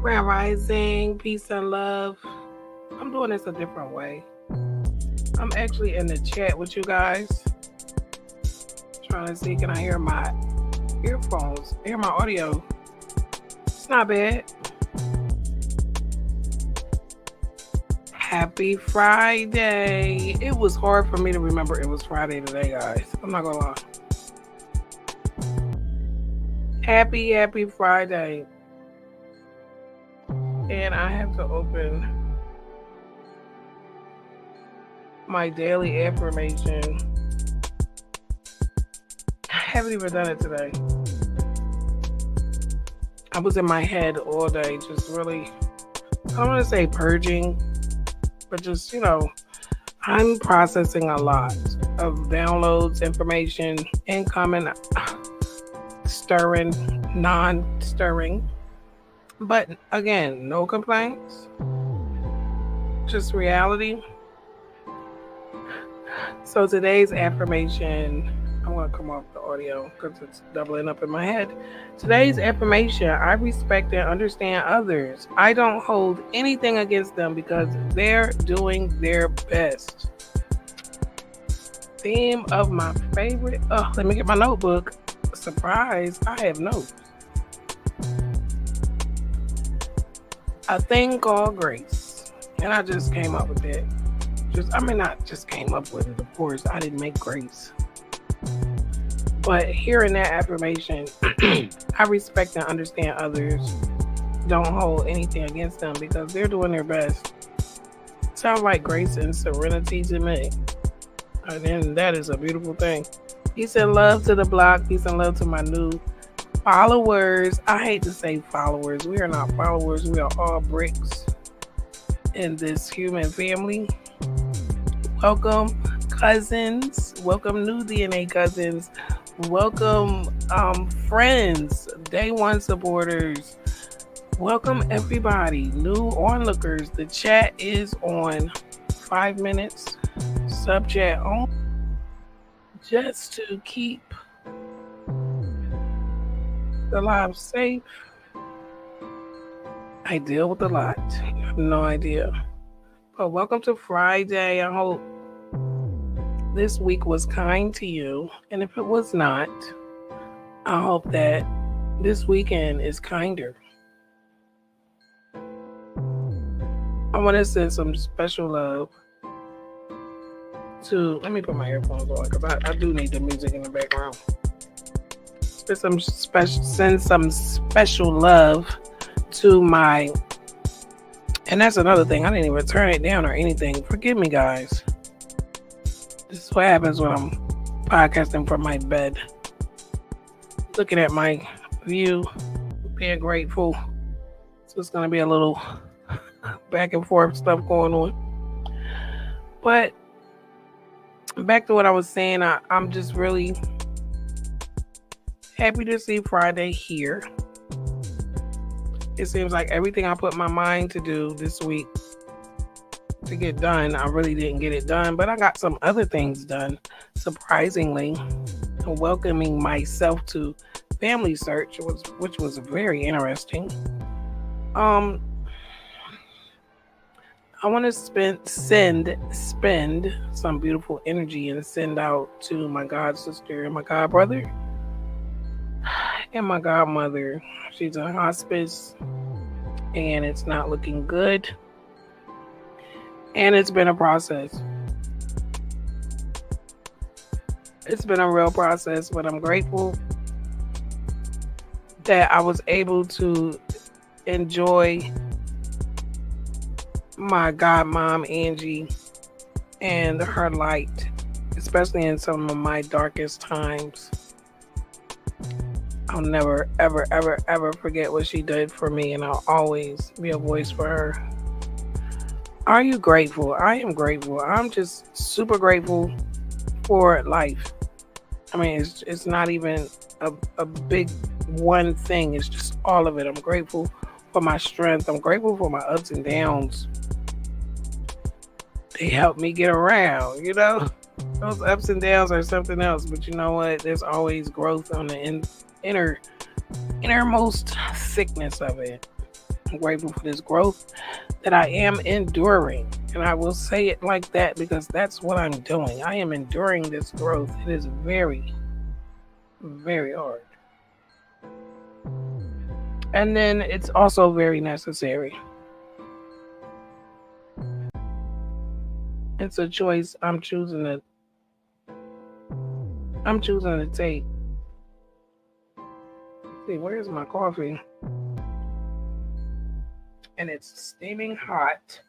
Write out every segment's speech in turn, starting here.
Grand Rising, peace and love. I'm doing this a different way. I'm actually in the chat with you guys, trying to see can I hear my earphones, hear my audio. It's not bad. Happy Friday. It was hard for me to remember it was Friday today, guys. I'm not gonna lie. Happy Friday. And I have to open my daily affirmation. I haven't even done it today. I was in my head all day, just really, I don't want to say purging, but just, I'm processing a lot of downloads, information, incoming, stirring, non-stirring. But again, no complaints, just reality. So today's affirmation, I'm going to come off the audio because it's doubling up in my head. Today's affirmation: I respect and understand others. I don't hold anything against them because they're doing their best. Theme of my favorite. Oh, let me get my notebook. Surprise, I have notes. A thing called grace. And I just came up with it. Not just came up with it, of course. I didn't make grace. But hearing that affirmation, I respect and understand others. Don't hold anything against them because they're doing their best. Sounds like grace and serenity to me. And then that is a beautiful thing. Peace and love to the block. Peace and love to my new followers. I hate to say followers. We are not followers. We are all bricks in this human family. Welcome, cousins. Welcome, new DNA cousins. Welcome, friends, day one supporters. Welcome, everybody, new onlookers. The chat is on 5 minutes. Sub chat on, just to keep the live safe. I deal with a lot. You have no idea. But welcome to Friday. I hope this week was kind to you. And if it was not, I hope that this weekend is kinder. I want to send some special love to, let me put my earphones on because I do need the music in the background. Send some special love to my, and that's another thing, I didn't even turn it down or anything. Forgive me, guys. This is what happens when I'm podcasting from my bed, looking at my view, being grateful. So it's going to be a little back and forth stuff going on. But back to what I was saying, I'm just really happy to see Friday here. It seems like everything I put my mind to do this week to get done, I really didn't get it done, but I got some other things done, surprisingly. Welcoming myself to Family Search, which was very interesting. I want to spend some beautiful energy and send out to my god sister and my god brother and my godmother. She's in hospice and it's not looking good. And it's been a process. It's been a real process, but I'm grateful that I was able to enjoy my godmom, Angie, and her light, especially in some of my darkest times. I'll never, ever, ever, ever forget what she did for me, and I'll always be a voice for her. Are you grateful? I am grateful. I'm just super grateful for life. I mean, it's not even a big one thing. It's just all of it. I'm grateful for my strength. I'm grateful for my ups and downs. They help me get around, Those ups and downs are something else, but you know what? There's always growth on the innermost sickness of it. I'm grateful for this growth that I am enduring. And I will say it like that because that's what I'm doing. I am enduring this growth. It is very, very hard. And then it's also very necessary. It's a choice I'm choosing to take. Let's see, where's my coffee? And it's steaming hot.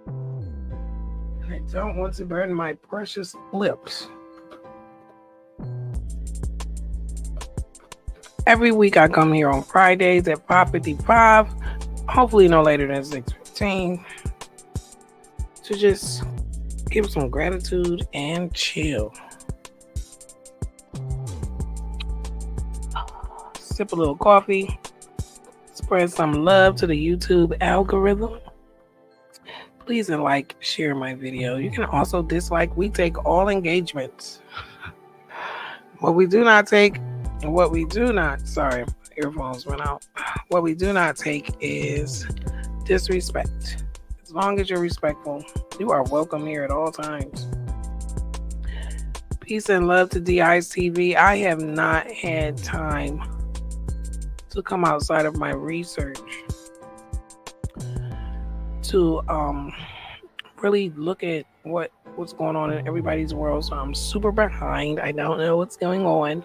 And I don't want to burn my precious lips. Every week I come here on Fridays at 5:55, hopefully no later than 6:15, to just give some gratitude and chill. Sip a little coffee, spread some love to the YouTube algorithm. Please like, share my video. You can also dislike. We take all engagements. What we do not take sorry, my earphones went out. What we do not take is disrespect. As long as you're respectful, you are welcome here at all times. Peace and love to DI's TV. I have not had time to come outside of my research to really look at what's going on in everybody's world. So I'm super behind. I don't know what's going on.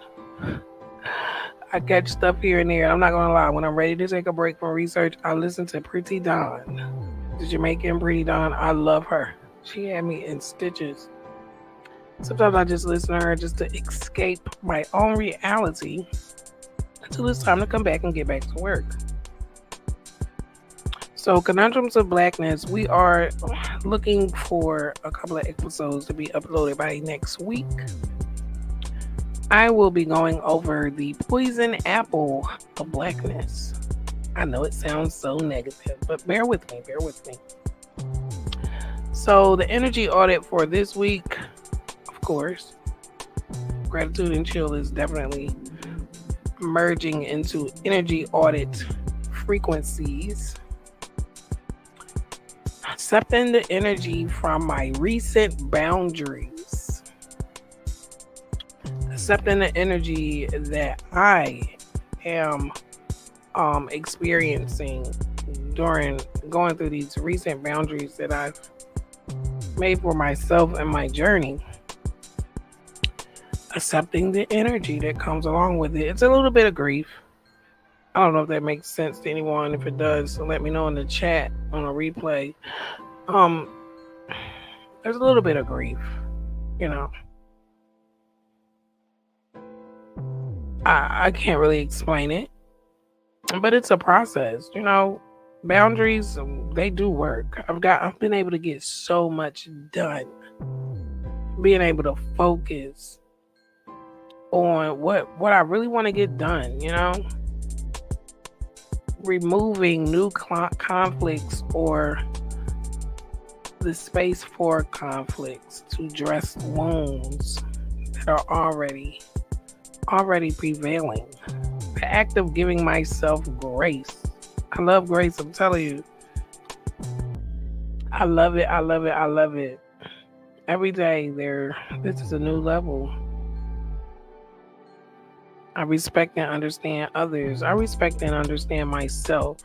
I catch stuff here and there. I'm not gonna lie. When I'm ready to take a break from research, I listen to Pretty Dawn. The Jamaican Pretty Dawn. I love her. She had me in stitches. Sometimes I just listen to her just to escape my own reality until it's time to come back and get back to work. So, Conundrums of Blackness, we are looking for a couple of episodes to be uploaded by next week. I will be going over the poison apple of blackness. I know it sounds so negative, but bear with me. So the energy audit for this week, of course, gratitude and chill is definitely merging into energy audit frequencies. Accepting the energy from my recent boundaries. Accepting the energy that I am experiencing during going through these recent boundaries that I've made for myself and my journey. Accepting the energy that comes along with it. It's a little bit of grief. I don't know if that makes sense to anyone. If it does, so let me know in the chat on a replay. There's a little bit of grief, you know. I can't really explain it, but it's a process, you know. Boundaries, they do work. I've been able to get so much done. Being able to focus on what I really want to get done, you know. Removing new conflicts or the space for conflicts to dress wounds that are already prevailing. The act of giving myself grace. I love grace, I'm telling you. I love it. Every day this is a new level. I respect and understand others. I respect and understand myself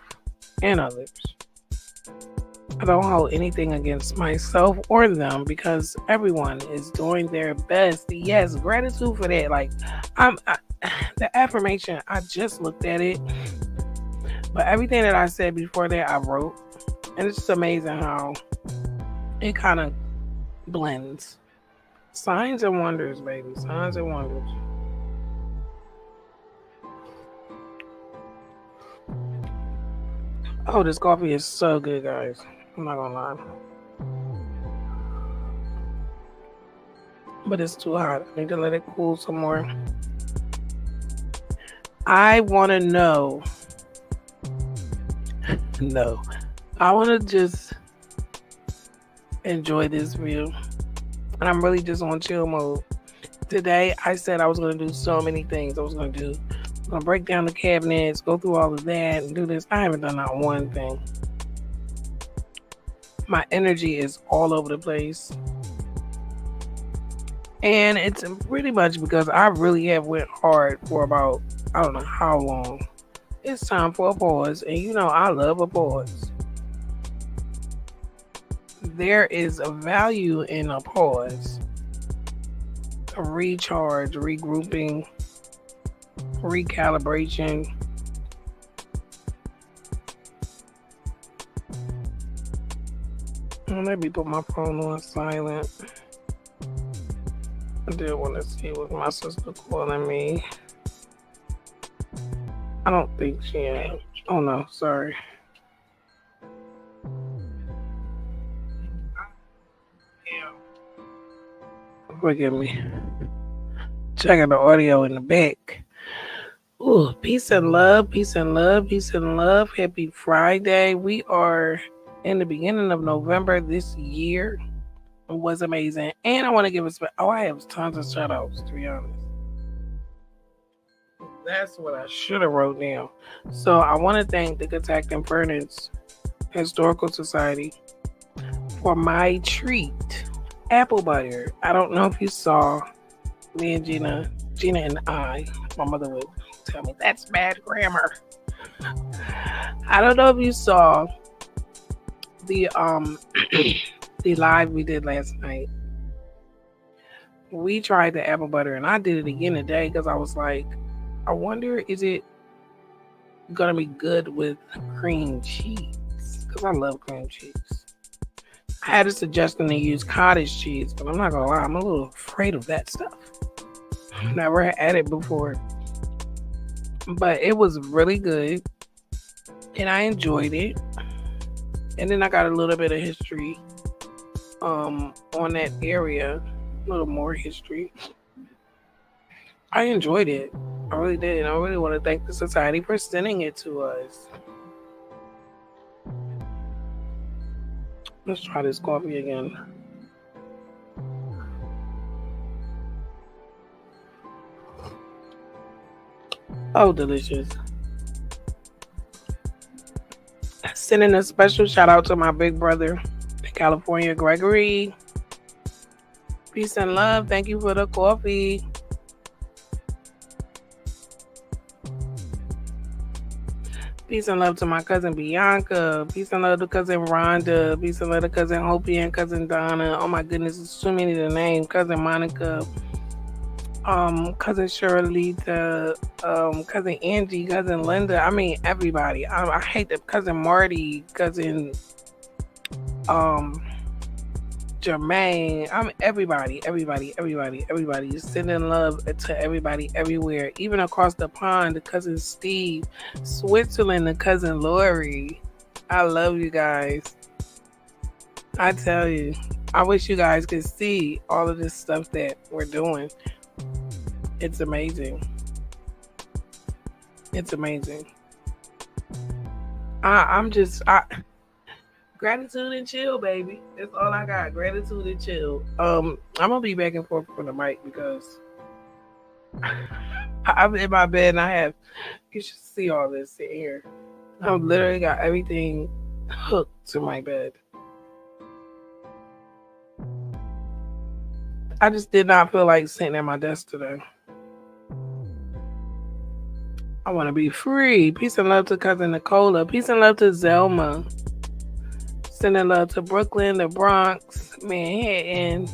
and others. I don't hold anything against myself or them because everyone is doing their best. Yes, gratitude for that. Like, the affirmation, I just looked at it. But everything that I said before that, I wrote. And it's just amazing how it kind of blends. Signs and wonders, baby. Signs and wonders. Oh, this coffee is so good, guys. I'm not gonna lie. But it's too hot. I need to let it cool some more. I want to know. No. I want to just enjoy this view. And I'm really just on chill mode. Today, I said I was going to do so many things. I was going to do gonna break down the cabinets, go through all of that, and do this. I haven't done not one thing. My energy is all over the place. And it's pretty much because I really have went hard for about, I don't know how long. It's time for a pause. And you know, I love a pause. There is a value in a pause. A recharge, regrouping, recalibration. Let me put my phone on silent. I did want to see what my sister calling me. I don't think she is. Oh no, sorry. Forgive me. Checking the audio in the back. Ooh, peace and love, peace and love, peace and love. Happy Friday. We are in the beginning of November this year. It was amazing. And I want to give I have tons of shout outs, to be honest. That's what I should have wrote down. So I want to thank the Catactin Furnace Historical Society for my treat, apple butter. I don't know if you saw me and Gina and I, my mother would tell me that's bad grammar. I don't know if you saw the the live we did last night. We tried the apple butter and I did it again today because I was like, I wonder, is it gonna be good with cream cheese? Because I love cream cheese. I had a suggestion to use cottage cheese, but I'm not gonna lie, I'm a little afraid of that stuff. Never had it before. But it was really good. And I enjoyed it. And then I got a little bit of history on that area. A little more history. I enjoyed it. I really did. And I really want to thank the society for sending it to us. Let's try this coffee again. Oh, delicious. Sending a special shout out to my big brother in California, Gregory. Peace and love. Thank you for the coffee. Peace and love to my cousin Bianca. Peace and love to cousin Rhonda. Peace and love to cousin Hopi and cousin Donna. Oh my goodness, there's too many to name. Cousin Monica. Cousin Shirley, cousin Angie, cousin Linda. I mean everybody. I hate them. Cousin Marty, cousin Jermaine. I'm everybody. Just sending love to everybody everywhere, even across the pond. The cousin Steve, Switzerland, the cousin Lori. I love you guys. I tell you, I wish you guys could see all of this stuff that we're doing. It's amazing. It's amazing. I'm just gratitude and chill, baby. That's all I got. Gratitude and chill. I'm gonna be back and forth from the mic because I'm in my bed and you should see all this here. I've literally got everything hooked to my bed. I just did not feel like sitting at my desk today. I want to be free. Peace and love to cousin Nicola. Peace and love to Zelma. Sending love to Brooklyn, the Bronx, Manhattan.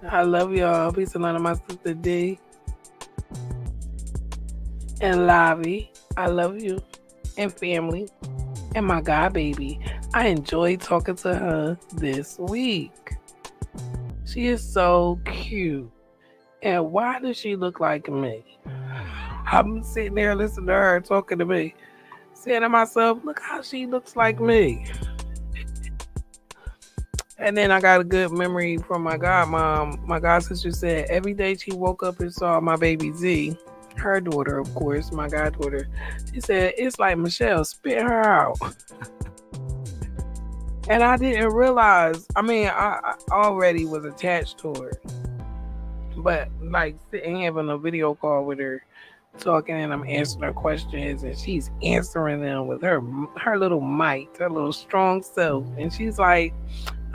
I love y'all. Peace and love to my sister D. And Lavi. I love you. And family. And my god baby. I enjoyed talking to her this week. She is so cute. And why does she look like me? I'm sitting there listening to her talking to me. Saying to myself, look how she looks like me. And then I got a good memory from my godmom. My god sister said every day she woke up and saw my baby Z, her daughter, of course, my goddaughter. She said, it's like Michelle, spit her out. And I didn't realize, I already was attached to her. But like sitting having a video call with her talking and I'm answering her questions and she's answering them with her little might, her little strong self. And she's like,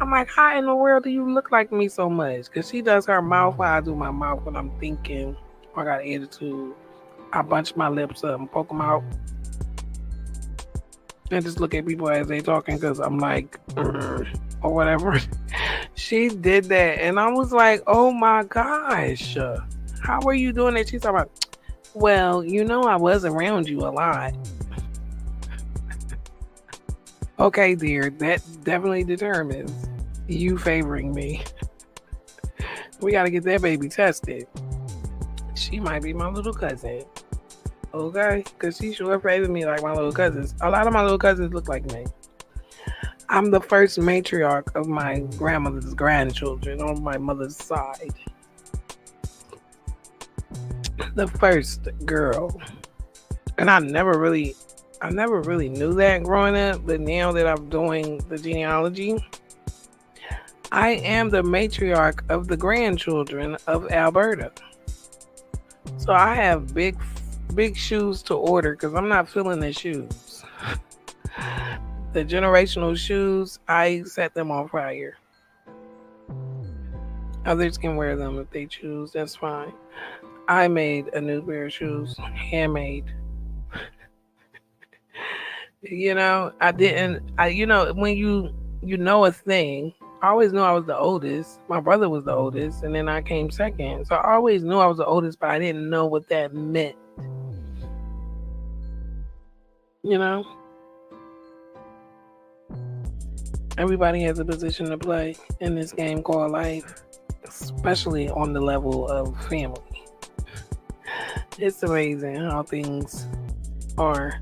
I'm like, how in the world do you look like me so much? Because she does her mouth while I do my mouth when I'm thinking or I got attitude. I bunch my lips up and poke them out and just look at people as they talking because I'm like, or whatever. She did that. And I was like, oh my gosh, how are you doing that? She's talking about, well, I was around you a lot. Okay, dear, that definitely determines you favoring me. We got to get that baby tested. She might be my little cousin. Okay? Because she sure favored me like my little cousins. A lot of my little cousins look like me. I'm the first matriarch of my grandmother's grandchildren on my mother's side. The first girl. And I never really knew that growing up, but now that I'm doing the genealogy, I am the matriarch of the grandchildren of Alberta. So I have big shoes to order because I'm not filling the shoes. The generational shoes, I set them on fire. Others can wear them if they choose, that's fine. I made a new pair of shoes, handmade. I didn't. When you know a thing. I always knew I was the oldest. My brother was the oldest, and then I came second. So I always knew I was the oldest, but I didn't know what that meant. You know, everybody has a position to play in this game called life, especially on the level of family. It's amazing how things are,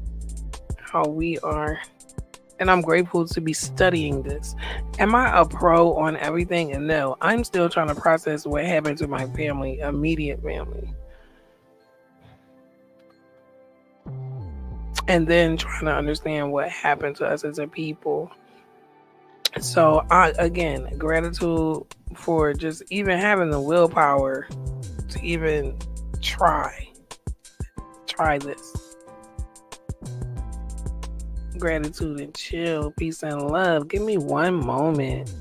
how we are. And I'm grateful to be studying this. Am I a pro on everything? And no, I'm still trying to process what happened to my family, immediate family. And then trying to understand what happened to us as a people. So, again, gratitude for just even having the willpower to even try this. Gratitude and chill, peace and love. Give me one moment.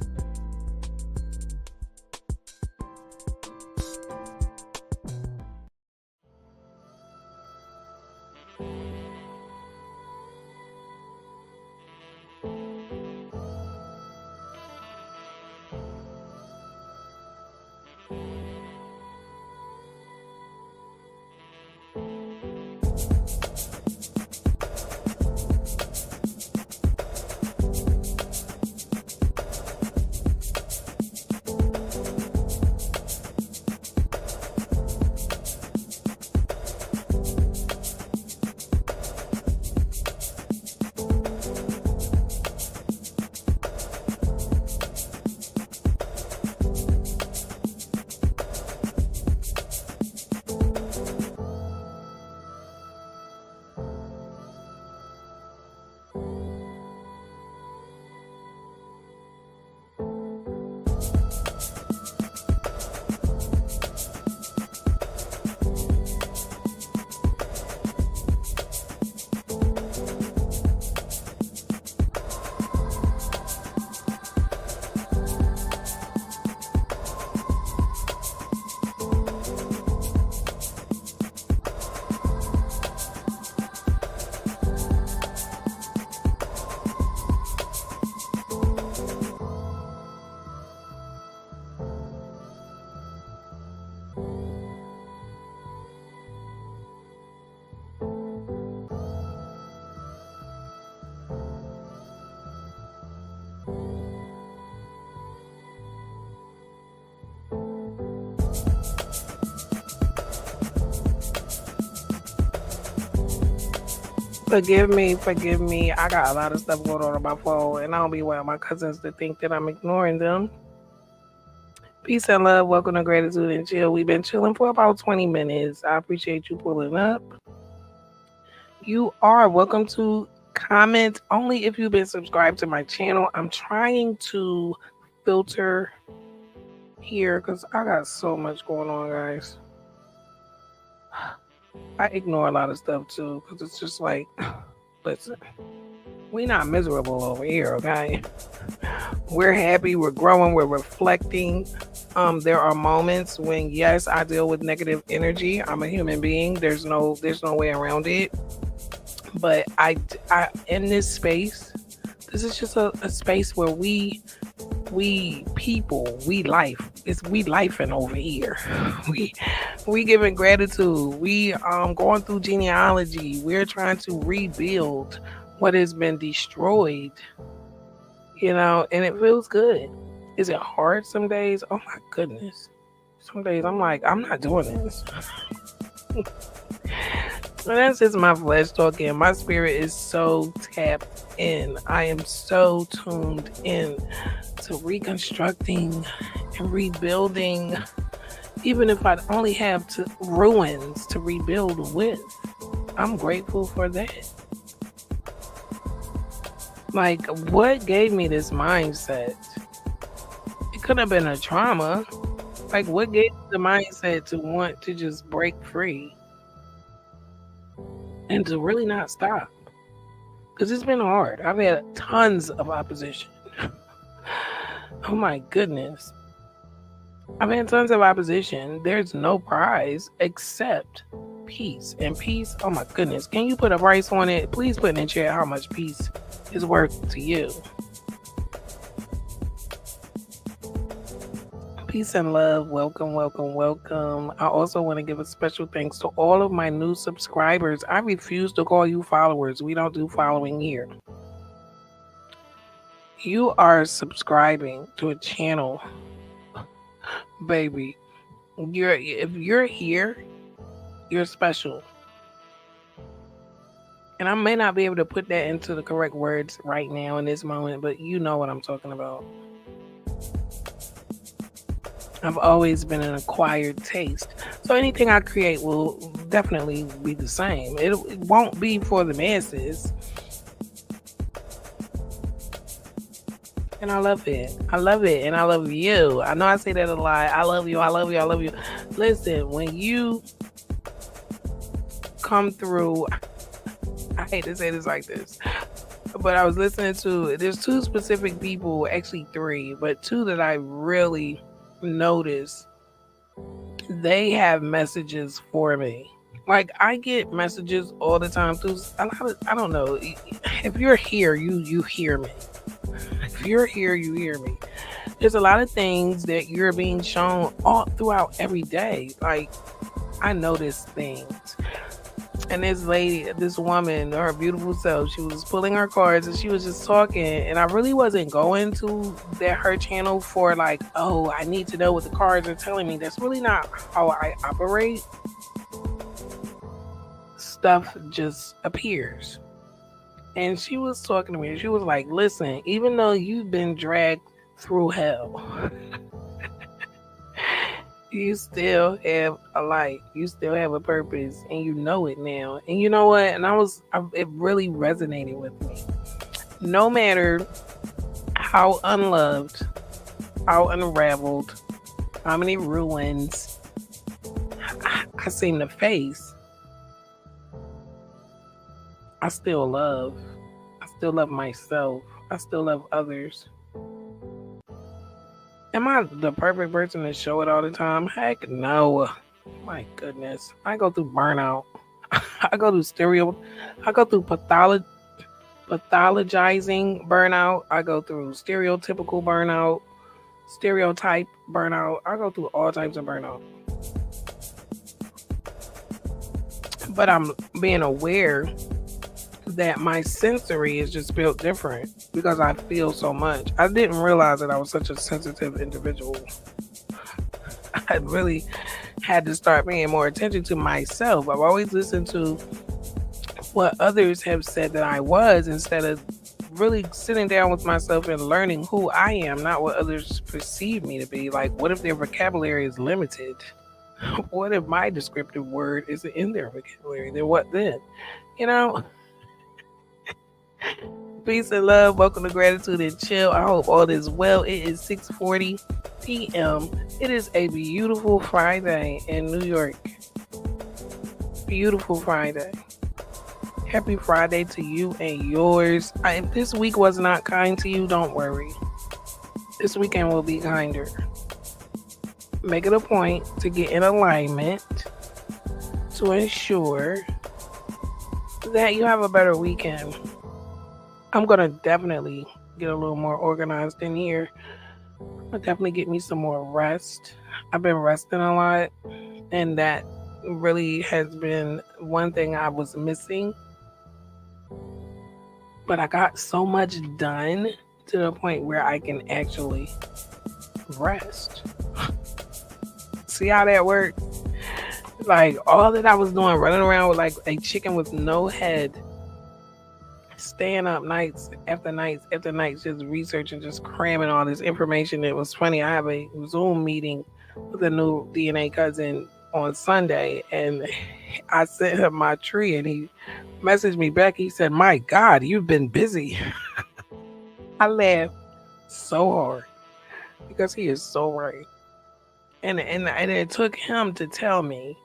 Forgive me. I got a lot of stuff going on my phone, and I don't be wanting my cousins to think that I'm ignoring them. Peace and love. Welcome to Gratitude and Chill. We've been chilling for about 20 minutes. I appreciate you pulling up. You are welcome to comment only if you've been subscribed to my channel. I'm trying to filter here because I got so much going on, guys. I ignore a lot of stuff too because it's just like, listen, we not miserable over here, okay? We're happy, we're growing, we're reflecting. There are moments when yes, I deal with negative energy. I'm a human being. There's no way around it. But I in this space, this is just a space where we people, we life. It's we lifing over here. We we giving gratitude. We going through genealogy. We're trying to rebuild what has been destroyed, and it feels good. Is it hard some days? Oh my goodness. Some days I'm like, I'm not doing this. And that's just my flesh talking. My spirit is so tapped in. I am so tuned in to reconstructing and rebuilding. Even if I only have ruins to rebuild with, I'm grateful for that. Like, what gave me this mindset? It could have been a trauma. Like, what gave me the mindset to want to just break free and to really not stop? Because it's been hard. I've had tons of opposition. Oh my goodness. I've had tons of opposition. There's no prize except peace. And peace, oh my goodness. Can you put a price on it? Please put in the chat how much peace is worth to you. Peace and love. Welcome, welcome, welcome. I also want to give a special thanks to all of my new subscribers. I refuse to call you followers. We don't do following here. You are subscribing to a channel, baby. If you're here, you're special. And I may not be able to put that into the correct words right now in this moment, but you know what I'm talking about. I've always been an acquired taste. So anything I create will definitely be the same. It won't be for the masses. And I love it. I love it. And I love you. I know I say that a lot. I love you. I love you. I love you. Listen, when you come through, I hate to say this like this, but I was listening to, there's two specific people, actually three, but two that I really notice. They have messages for me. Like, I get messages all the time through a lot of, I don't know, if you're here, you hear me. If you're here, you hear me. There's a lot of things that you're being shown all throughout every day. Like, I notice things. And this woman, her beautiful self, she was pulling her cards and she was just talking. And I really wasn't going to her channel for like, oh, I need to know what the cards are telling me. That's really not how I operate. Stuff just appears. And she was talking to me. She was like, listen, even though you've been dragged through hell, you still have a light. You still have a purpose, and you know it now. And you know what? And it really resonated with me. No matter how unloved, how unraveled, how many ruins I seem to face, I still love. I still love myself. I still love others. Am I the perfect person to show it all the time? Heck no. My goodness. I go through burnout. I go through pathologizing burnout. I go through stereotypical burnout, stereotype burnout. I go through all types of burnout. But I'm being aware that my sensory is just built different because I feel so much. I didn't realize that I was such a sensitive individual. I really had to start paying more attention to myself. I've always listened to what others have said that I was instead of really sitting down with myself and learning who I am, not what others perceive me to be. Like, what if their vocabulary is limited? What if my descriptive word isn't in their vocabulary? Then what then? Peace and love. Welcome to Gratitude and Chill. I hope all is well. It is 6:40 p.m. It is a beautiful Friday in New York. beautiful Friday. Happy Friday to you and yours. If this week was not kind to you, don't worry. This weekend will be kinder. Make it a point to get in alignment to ensure that you have a better weekend. I'm going to definitely get a little more organized in here. I'll definitely get me some more rest. I've been resting a lot, and that really has been one thing I was missing. But I got so much done to the point where I can actually rest. See how that works? Like, all that I was doing, running around with like a chicken with no head, staying up nights after nights after nights, just researching, just cramming all this information. It was funny. I have a Zoom meeting with a new DNA cousin on Sunday, and I sent him my tree, and he messaged me back. He said, "My God, you've been busy." I laughed so hard because he is so right. And it took him to tell me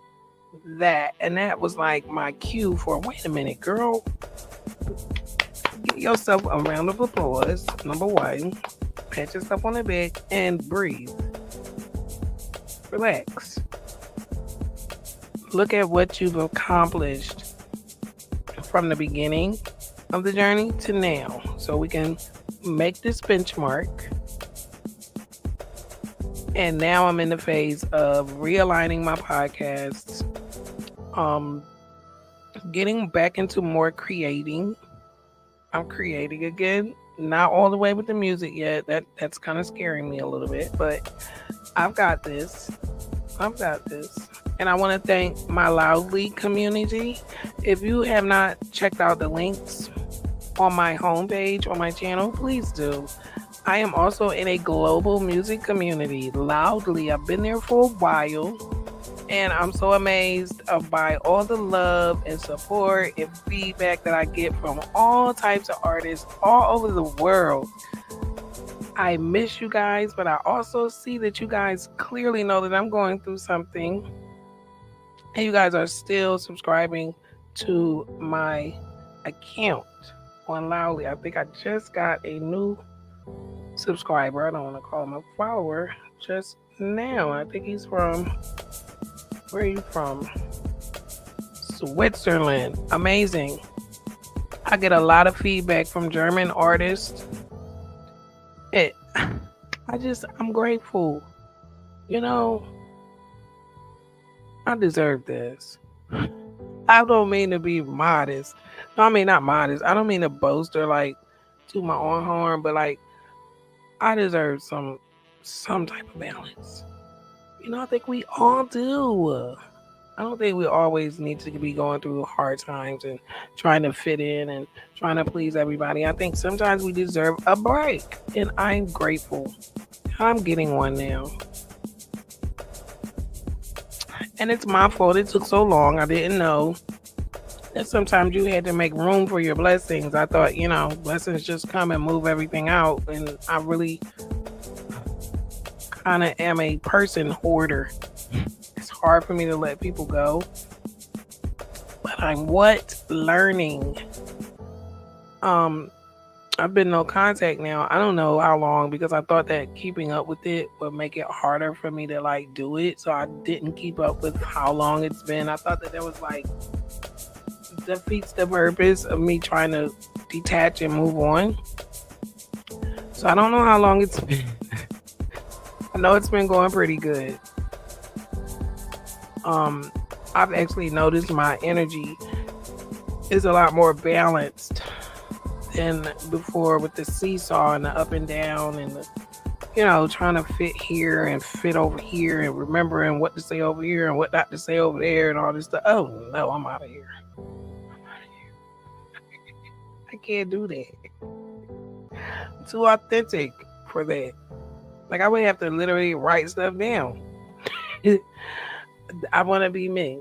that, and that was like my cue for, wait a minute, girl, give yourself a round of applause. Number one, pat yourself on the back and breathe. Relax. Look at what you've accomplished from the beginning of the journey to now, so we can make this benchmark. And now I'm in the phase of realigning my podcasts, getting back into more creating. I'm creating again, not all the way with the music yet. That's kind of scaring me a little bit, but I've got this. And I want to thank my Loudly community. If you have not checked out the links on my homepage on my channel, please do. I am also in a global music community, Loudly. I've been there for a while, and I'm so amazed by all the love and support and feedback that I get from all types of artists all over the world. I miss you guys, but I also see that you guys clearly know that I'm going through something, and you guys are still subscribing to my account on Loudly. I think I just got a new subscriber. I don't want to call him a follower just now. I think he's from, where are you from? Switzerland. Amazing. I get a lot of feedback from German artists. I'm grateful. You know, I deserve this. I don't mean to be modest. No, I mean, not modest. I don't mean to boast or like to my own horn, but like, I deserve some type of balance. You know, I think we all do. I don't think we always need to be going through hard times and trying to fit in and trying to please everybody. I think sometimes we deserve a break, and I'm grateful. I'm getting one now. And it's my fault it took so long. I didn't know that sometimes you had to make room for your blessings. I thought, blessings just come and move everything out. And I really kind of am a person hoarder. It's hard for me to let people go. But I'm learning. I've been no contact now. I don't know how long, because I thought that keeping up with it would make it harder for me to like do it. So I didn't keep up with how long it's been. I thought that was like defeats the purpose of me trying to detach and move on. So I don't know how long it's been. I know it's been going pretty good. I've actually noticed my energy is a lot more balanced than before, with the seesaw and the up and down and the, trying to fit here and fit over here and remembering what to say over here and what not to say over there and all this stuff. Oh no, I'm out of here. I can't do that. I'm too authentic for that. Like, I would have to literally write stuff down. I want to be me.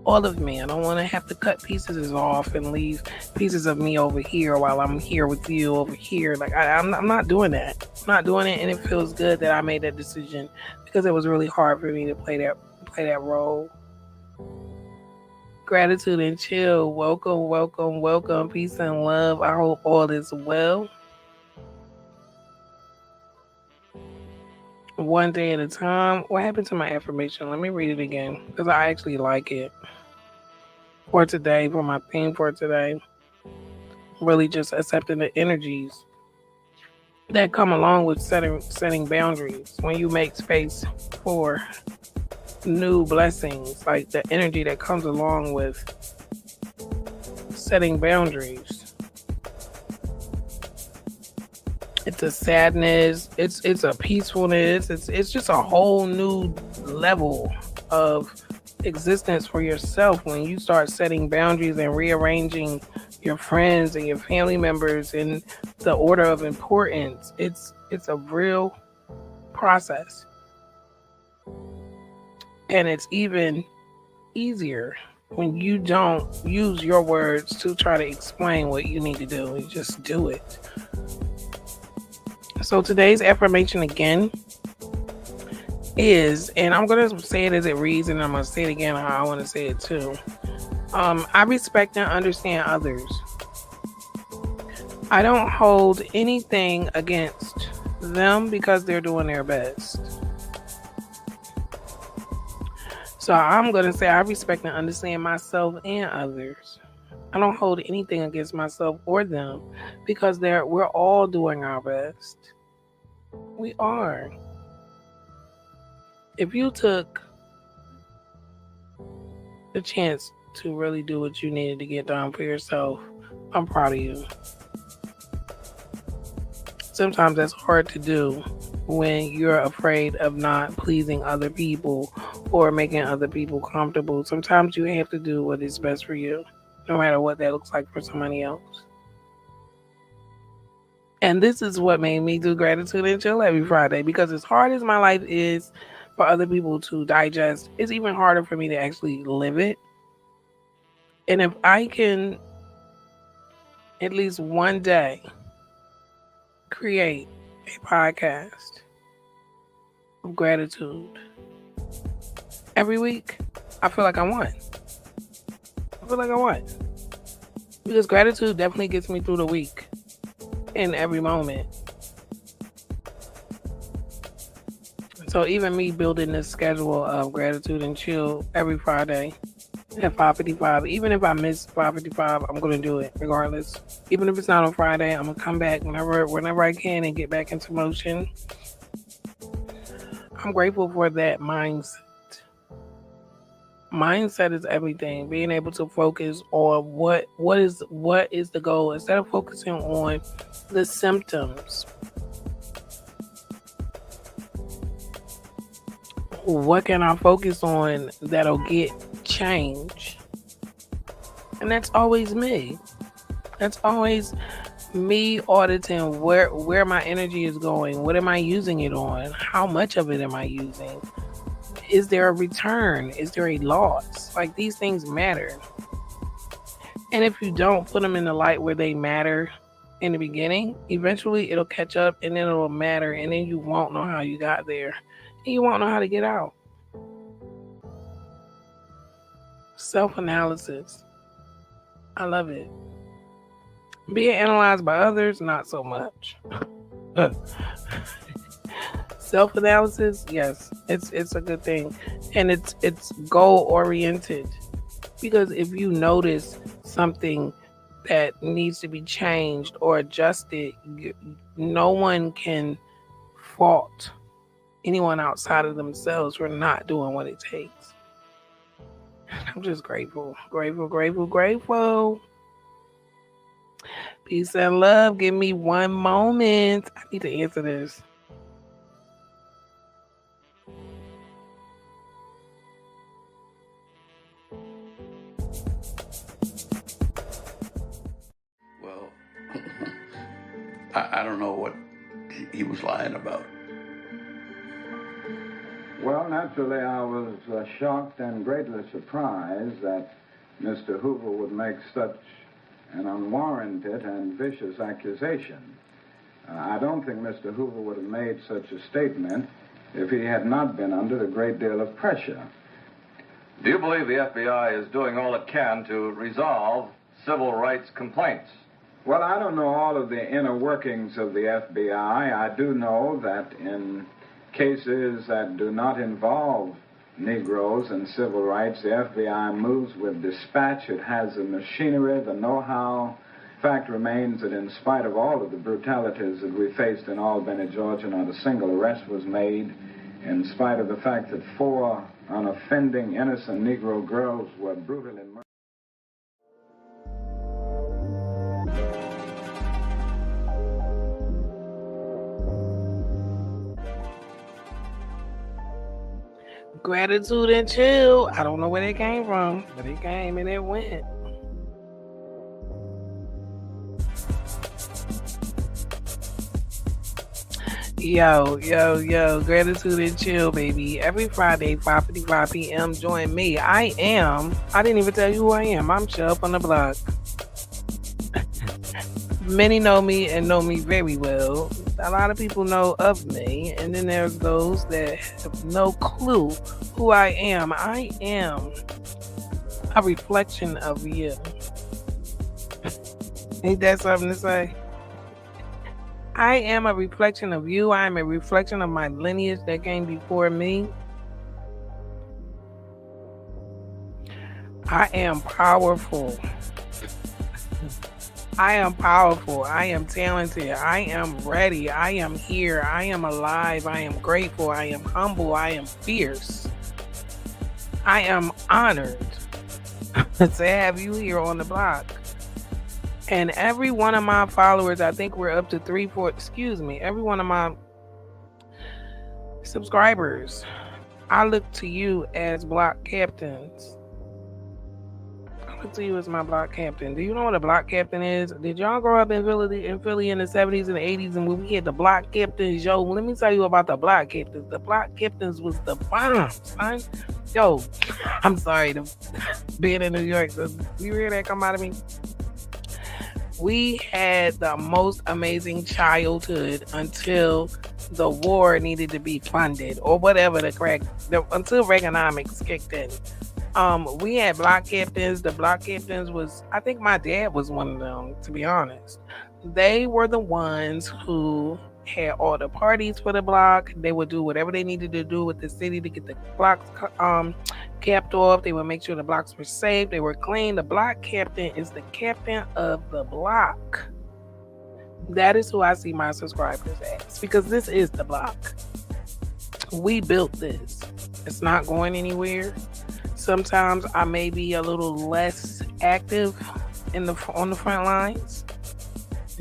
All of me. I don't want to have to cut pieces off and leave pieces of me over here while I'm here with you over here. Like, I'm not doing that. I'm not doing it, and it feels good that I made that decision, because it was really hard for me to play that role. Gratitude and chill. Welcome, welcome, welcome. Peace and love. I hope all is well. One day at a time. What happened to my affirmation? Let me read it again because I actually like it. For today, for my theme for today, really just accepting the energies that come along with setting boundaries. When you make space for new blessings, like the energy that comes along with setting boundaries. It's a sadness, it's a peacefulness, it's just a whole new level of existence for yourself when you start setting boundaries and rearranging your friends and your family members in the order of importance. It's a real process. And it's even easier when you don't use your words to try to explain what you need to do. You just do it. So today's affirmation again is, and I'm going to say it as it reads, and I'm going to say it again how I want to say it too. I respect and understand others. I don't hold anything against them because they're doing their best. So I'm going to say I respect and understand myself and others. I don't hold anything against myself or them because we're all doing our best. We are. If you took the chance to really do what you needed to get done for yourself, I'm proud of you. Sometimes that's hard to do when you're afraid of not pleasing other people or making other people comfortable. Sometimes you have to do what is best for you, no matter what that looks like for somebody else. And this is what made me do gratitude and chill every Friday, because as hard as my life is for other people to digest, it's even harder for me to actually live it. And if I can at least one day create a podcast of gratitude every week, I feel like I won. Because gratitude definitely gets me through the week in every moment. So even me building this schedule of gratitude and chill every Friday at 5:55, even if I miss 5:55, I'm going to do it regardless. Even if it's not on Friday, I'm going to come back whenever I can and get back into motion. I'm grateful for that mindset. Mindset is everything. Being able to focus on what is the goal instead of focusing on the symptoms. What can I focus on that'll get change? And that's always me. That's always me auditing where my energy is going. What am I using it on? How much of it am I using? Is there a return? Is there a loss? Like, these things matter. And if you don't put them in the light where they matter in the beginning, eventually it'll catch up and then it'll matter, and then you won't know how you got there. And you won't know how to get out. Self-analysis. I love it. Being analyzed by others, not so much. Self-analysis, yes, it's a good thing. And it's goal-oriented. Because if you notice something that needs to be changed or adjusted, no one can fault anyone outside of themselves for not doing what it takes. I'm just grateful. Peace and love. Give me one moment. I need to answer this. Well, I don't know what he was lying about. Well, naturally, I was shocked and greatly surprised that Mr. Hoover would make such an unwarranted and vicious accusation. I don't think Mr. Hoover would have made such a statement if he had not been under a great deal of pressure. Do you believe the FBI is doing all it can to resolve civil rights complaints? Well, I don't know all of the inner workings of the FBI. I do know that in cases that do not involve Negroes and civil rights, the FBI moves with dispatch. It has the machinery, the know-how. Fact remains that in spite of all of the brutalities that we faced in Albany, Georgia, not a single arrest was made, in spite of the fact that 4 unoffending innocent Negro girls were brutally murdered. Gratitude and chill. I don't know where they came from, but it came and it went. Yo, gratitude and chill, baby. Every Friday, 5:55 p.m. Join me. I didn't even tell you who I am. I'm Chele on the block. Many know me and know me very well. A lot of people know of me, and then there's those that have no clue who I am. I am a reflection of you. Ain't that something to say? I am a reflection of you. I am a reflection of my lineage that came before me. I am powerful. I am powerful. I am talented. I am ready. I am here. I am alive. I am grateful. I am humble. I am fierce. I am honored to have you here on the block. And every one of my followers, I think we're up to every one of my subscribers, I look to you as block captains. I look to you as my block captain. Do you know what a block captain is? Did y'all grow up in Philly in the 70s and the 80s, and when we had the block captains? Yo, let me tell you about the block captains. The block captains was the bomb, son. Yo, I'm sorry to being in New York. You hear that come out of me? We had the most amazing childhood until the war needed to be funded or whatever until Reaganomics kicked in. We had block captains. The block captains I think my dad was one of them, to be honest. They were the ones who had all the parties for the block. They would do whatever they needed to do with the city to get the blocks capped off. They would make sure the blocks were safe. They were clean. The block captain is the captain of the block. That is who I see my subscribers as, because this is the block. We built this. It's not going anywhere. Sometimes I may be a little less active on the front lines,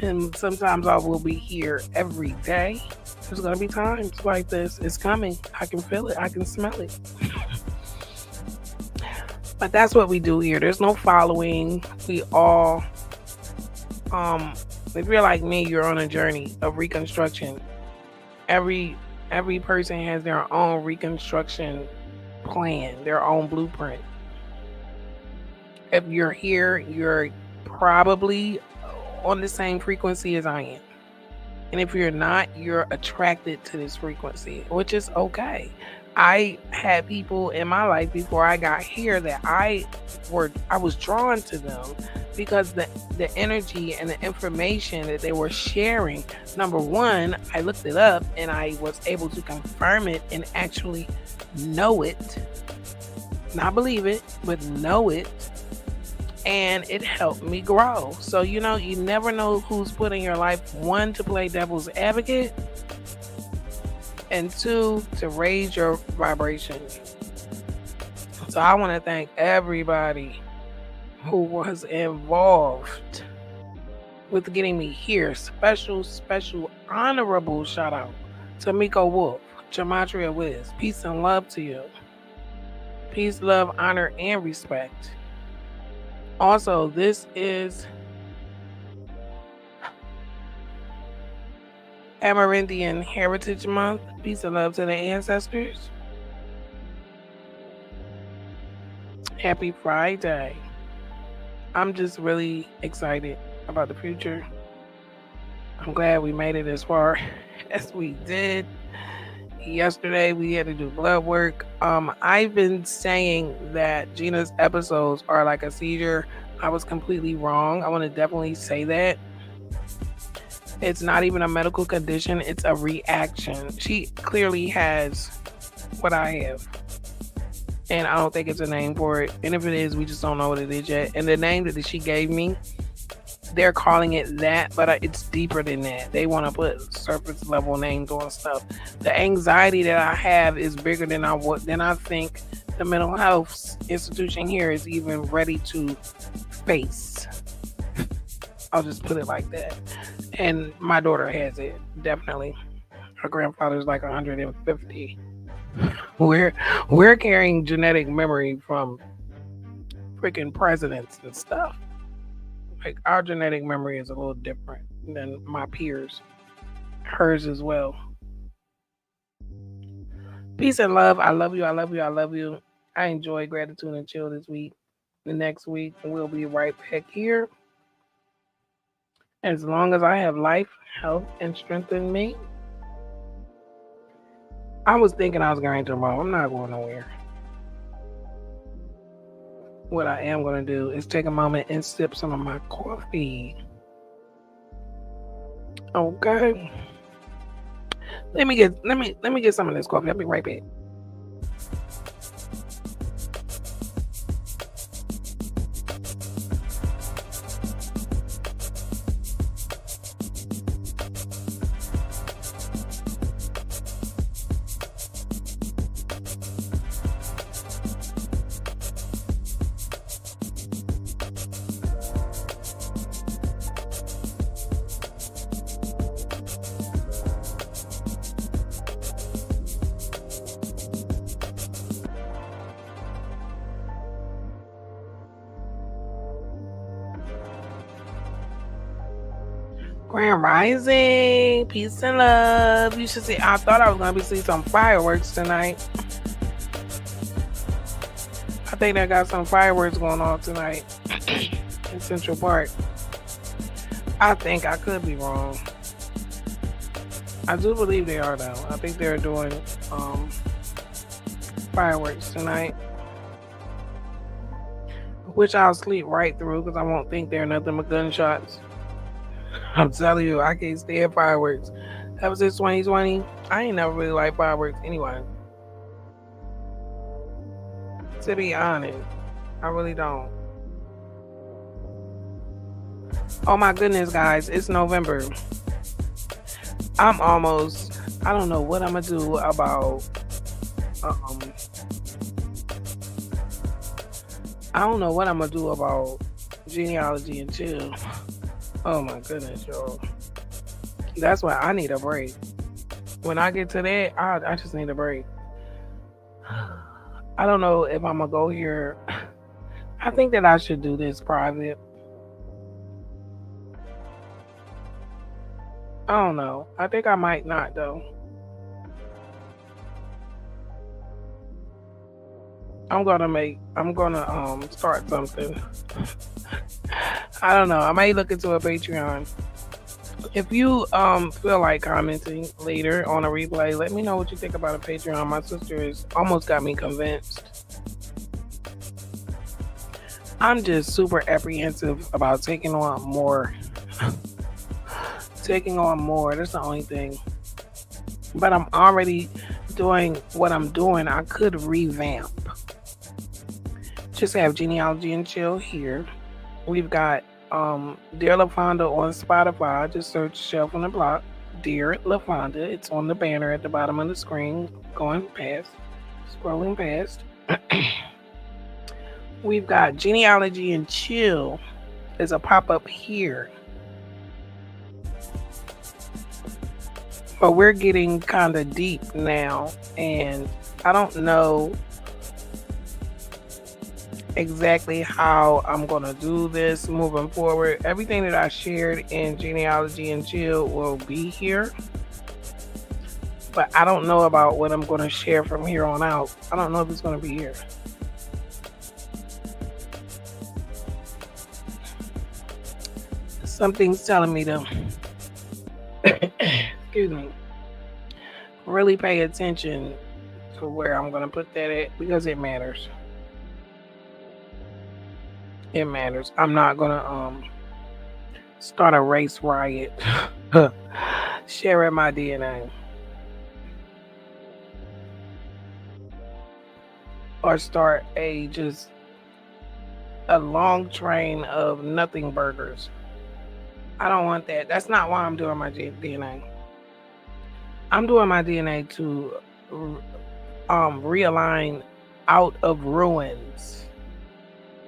and sometimes I will be here every day. There's going to be times like this. It's coming. I can feel it. I can smell it. But that's what we do here. There's no following. We all, if you're like me, you're on a journey of reconstruction. Every person has their own reconstruction plan, their own blueprint. If you're here, you're probably on the same frequency as I am. And if you're not, you're attracted to this frequency, which is okay. I had people in my life before I got here that I was drawn to them because the energy and the information that they were sharing. Number one, I looked it up and I was able to confirm it and actually know it. Not believe it, but know it. And it helped me grow. So, you never know who's put in your life. One, to play devil's advocate. And two, to raise your vibration. So I want to thank everybody who was involved with getting me here. Special, honorable shout out to Miko Wolf, Gematria Wiz. Peace and love to you. Peace, love, honor, and respect. Also, this is Amerindian Heritage Month. Peace and love to the ancestors. Happy Friday. I'm just really excited about the future. I'm glad we made it as far as we did. Yesterday we had to do blood work. I've been saying that Gina's episodes are like a seizure. I was completely wrong. I want to definitely say that. It's not even a medical condition, it's a reaction. She clearly has what I have. And I don't think it's a name for it. And if it is, we just don't know what it is yet. And the name that she gave me, they're calling it that, but it's deeper than that. They want to put surface level names on stuff. The anxiety that I have is bigger than I think the mental health institution here is even ready to face. I'll just put it like that. And my daughter has it, definitely. Her grandfather's like 150. We're carrying genetic memory from freaking presidents and stuff. Like, our genetic memory is a little different than my peers. Hers as well. Peace and love. I love you. I love you. I love you. I enjoy Gratitude and Chill this week. The next week we'll be right back here. As long as I have life, health, and strength in me. I was thinking I was going tomorrow. I'm not going nowhere. What I am going to do is take a moment and sip some of my coffee. Okay. Let me get some of this coffee. I'll be right back. Grand Rising, peace and love. You should see. I thought I was gonna be seeing some fireworks tonight. I think they got some fireworks going on tonight in Central Park. I think I could be wrong. I do believe they are though. I think they're doing fireworks tonight, which I'll sleep right through because I won't think they're nothing but gunshots. I'm telling you, I can't stand fireworks. Ever since 2020, I ain't never really liked fireworks anyway. To be honest, I really don't. Oh my goodness, guys, it's November. I don't know what I'm gonna do about I don't know what I'm gonna do about genealogy and chill. Oh my goodness, y'all. That's why I need a break. When I get to that, I just need a break. I don't know if I'm gonna go here. I think that I should do this private. I don't know. I think I might not though. I'm gonna start something. I don't know. I might look into a Patreon. If you feel like commenting later on a replay, let me know what you think about a Patreon. My sister has almost got me convinced. I'm just super apprehensive about taking on more. That's the only thing. But I'm already doing what I'm doing. I could revamp. Just have Genealogy and Chill here. We've got Dear LaFonda on Spotify. Just search Shelf on the Block. Dear LaFonda. It's on the banner at the bottom of the screen. Scrolling past. We've got Genealogy and Chill. There's a pop-up here. But we're getting kind of deep now. And I don't know exactly how I'm going to do this moving forward. Everything that I shared in Genealogy and Chill will be here. But I don't know about what I'm going to share from here on out. I don't know if it's going to be here. Something's telling me to excuse me, really pay attention to where I'm going to put that at because it matters. It matters. I'm not going to start a race riot sharing my DNA or start a long train of nothing burgers. I don't want that. That's not why I'm doing my DNA. I'm doing my DNA to realign out of ruins,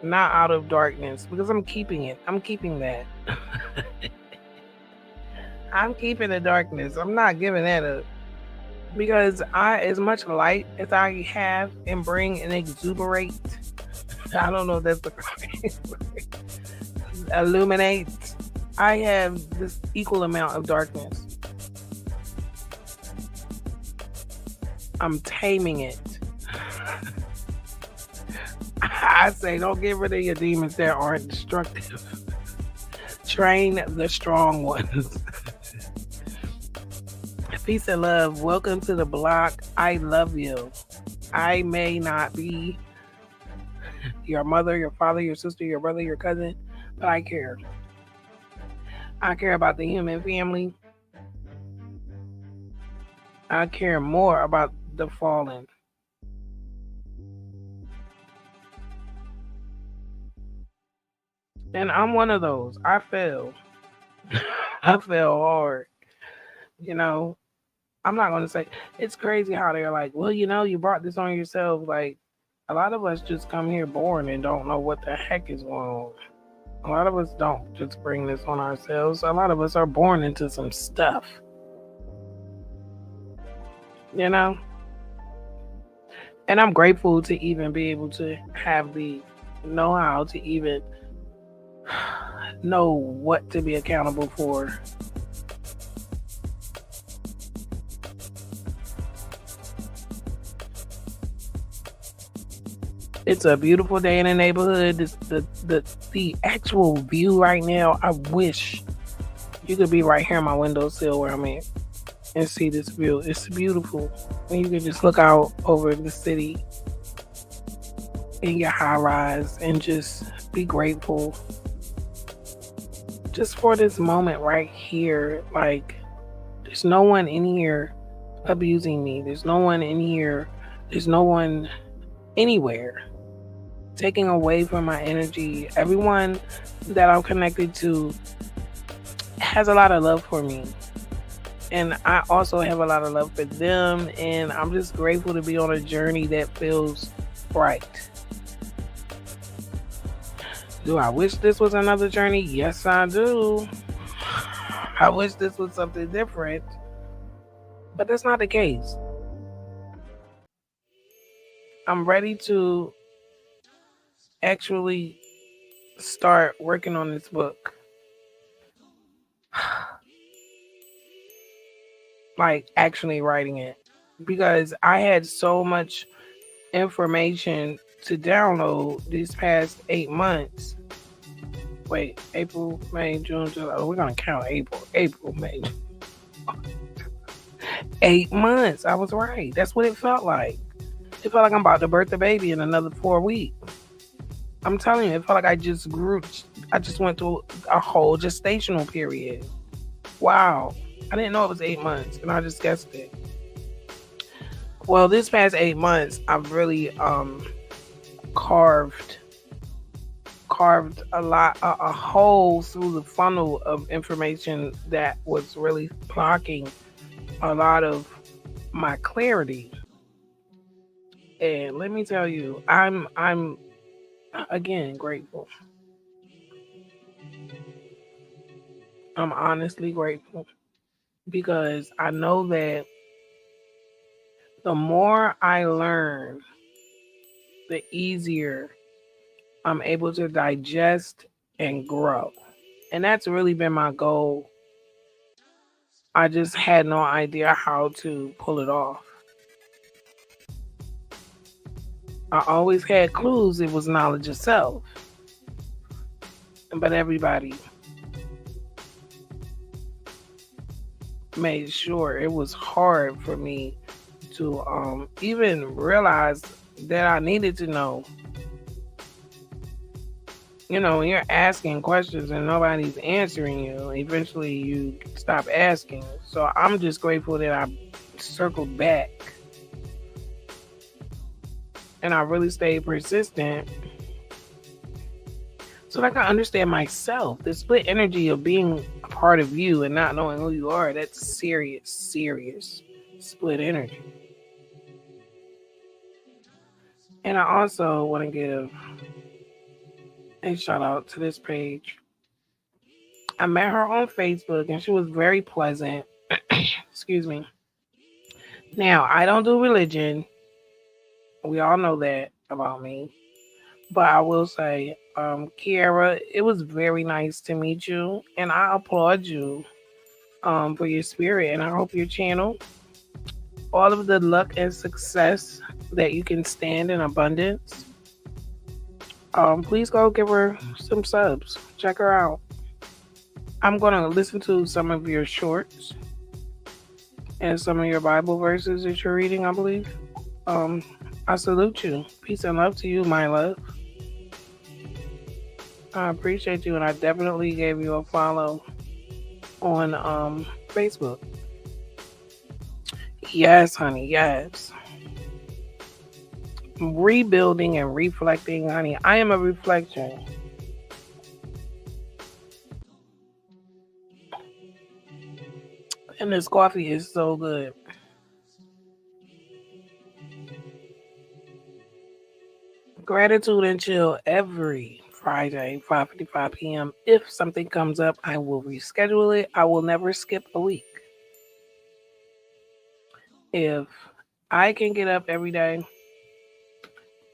not out of darkness, because I'm keeping it. I'm keeping that. I'm keeping the darkness. I'm not giving that up. Because as much light as I have and bring and exuberate, I don't know if that's the correct illuminate, I have this equal amount of darkness. I'm taming it. I say, don't get rid of your demons that aren't destructive. Train the strong ones. Peace and love. Welcome to the block. I love you. I may not be your mother, your father, your sister, your brother, your cousin, but I care. I care about the human family. I care more about the fallen. And I'm one of those. I fell. I fell hard. You know, I'm not going to say, it's crazy how they're like, well, you brought this on yourself. Like, a lot of us just come here born and don't know what the heck is going on. A lot of us don't just bring this on ourselves. A lot of us are born into some stuff. And I'm grateful to even be able to have the know-how to even know what to be accountable for. It's a beautiful day in the neighborhood. The actual view right now, I wish you could be right here on my windowsill where I'm at and see this view. It's beautiful. And you can just look out over the city in your high rise and just be grateful just for this moment right here. Like, there's no one in here abusing me. There's no one in here. There's no one anywhere taking away from my energy. Everyone that I'm connected to has a lot of love for me. And I also have a lot of love for them. And I'm just grateful to be on a journey that feels right. Do I wish this was another journey? Yes, I do. I wish this was something different. But that's not the case. I'm ready to actually start working on this book. Like, actually writing it. Because I had so much information to download these past 8 months. Wait, April, May, June, July. We're going to count April, May. 8 months. I was right. That's what it felt like. It felt like I'm about to birth a baby in another 4 weeks. I'm telling you, it felt like I just grew. I just went through a whole gestational period. Wow. I didn't know it was 8 months, and I just guessed it. Well, this past 8 months, I've really carved a hole through the funnel of information that was really blocking a lot of my clarity. And let me tell you, I'm again grateful. I'm honestly grateful because I know that the more I learn, the easier I'm able to digest and grow. And that's really been my goal. I just had no idea how to pull it off. I always had clues it was knowledge itself. But everybody made sure it was hard for me to even realize that I needed to know. When you're asking questions and nobody's answering you, eventually you stop asking. So I'm just grateful that I circled back and I really stayed persistent so that I can understand myself. The split energy of being a part of you and not knowing who you are, that's serious, serious split energy. And I also want to give a shout out to this page. I met her on Facebook and she was very pleasant. Excuse me. Now, I don't do religion. We all know that about me. But I will say, Kiara, it was very nice to meet you. And I applaud you for your spirit. And I hope your channel, all of the luck and success that you can stand in abundance. Please go give her some subs. Check her out. I'm going to listen to some of your shorts and some of your Bible verses that you're reading, I believe. I salute you. Peace and love to you, my love. I appreciate you, and I definitely gave you a follow on Facebook. Yes, honey, yes. Rebuilding and reflecting, honey. I am a reflection. And this coffee is so good. Gratitude and chill every Friday, 5:55 p.m. If something comes up, I will reschedule it. I will never skip a week. If I can get up every day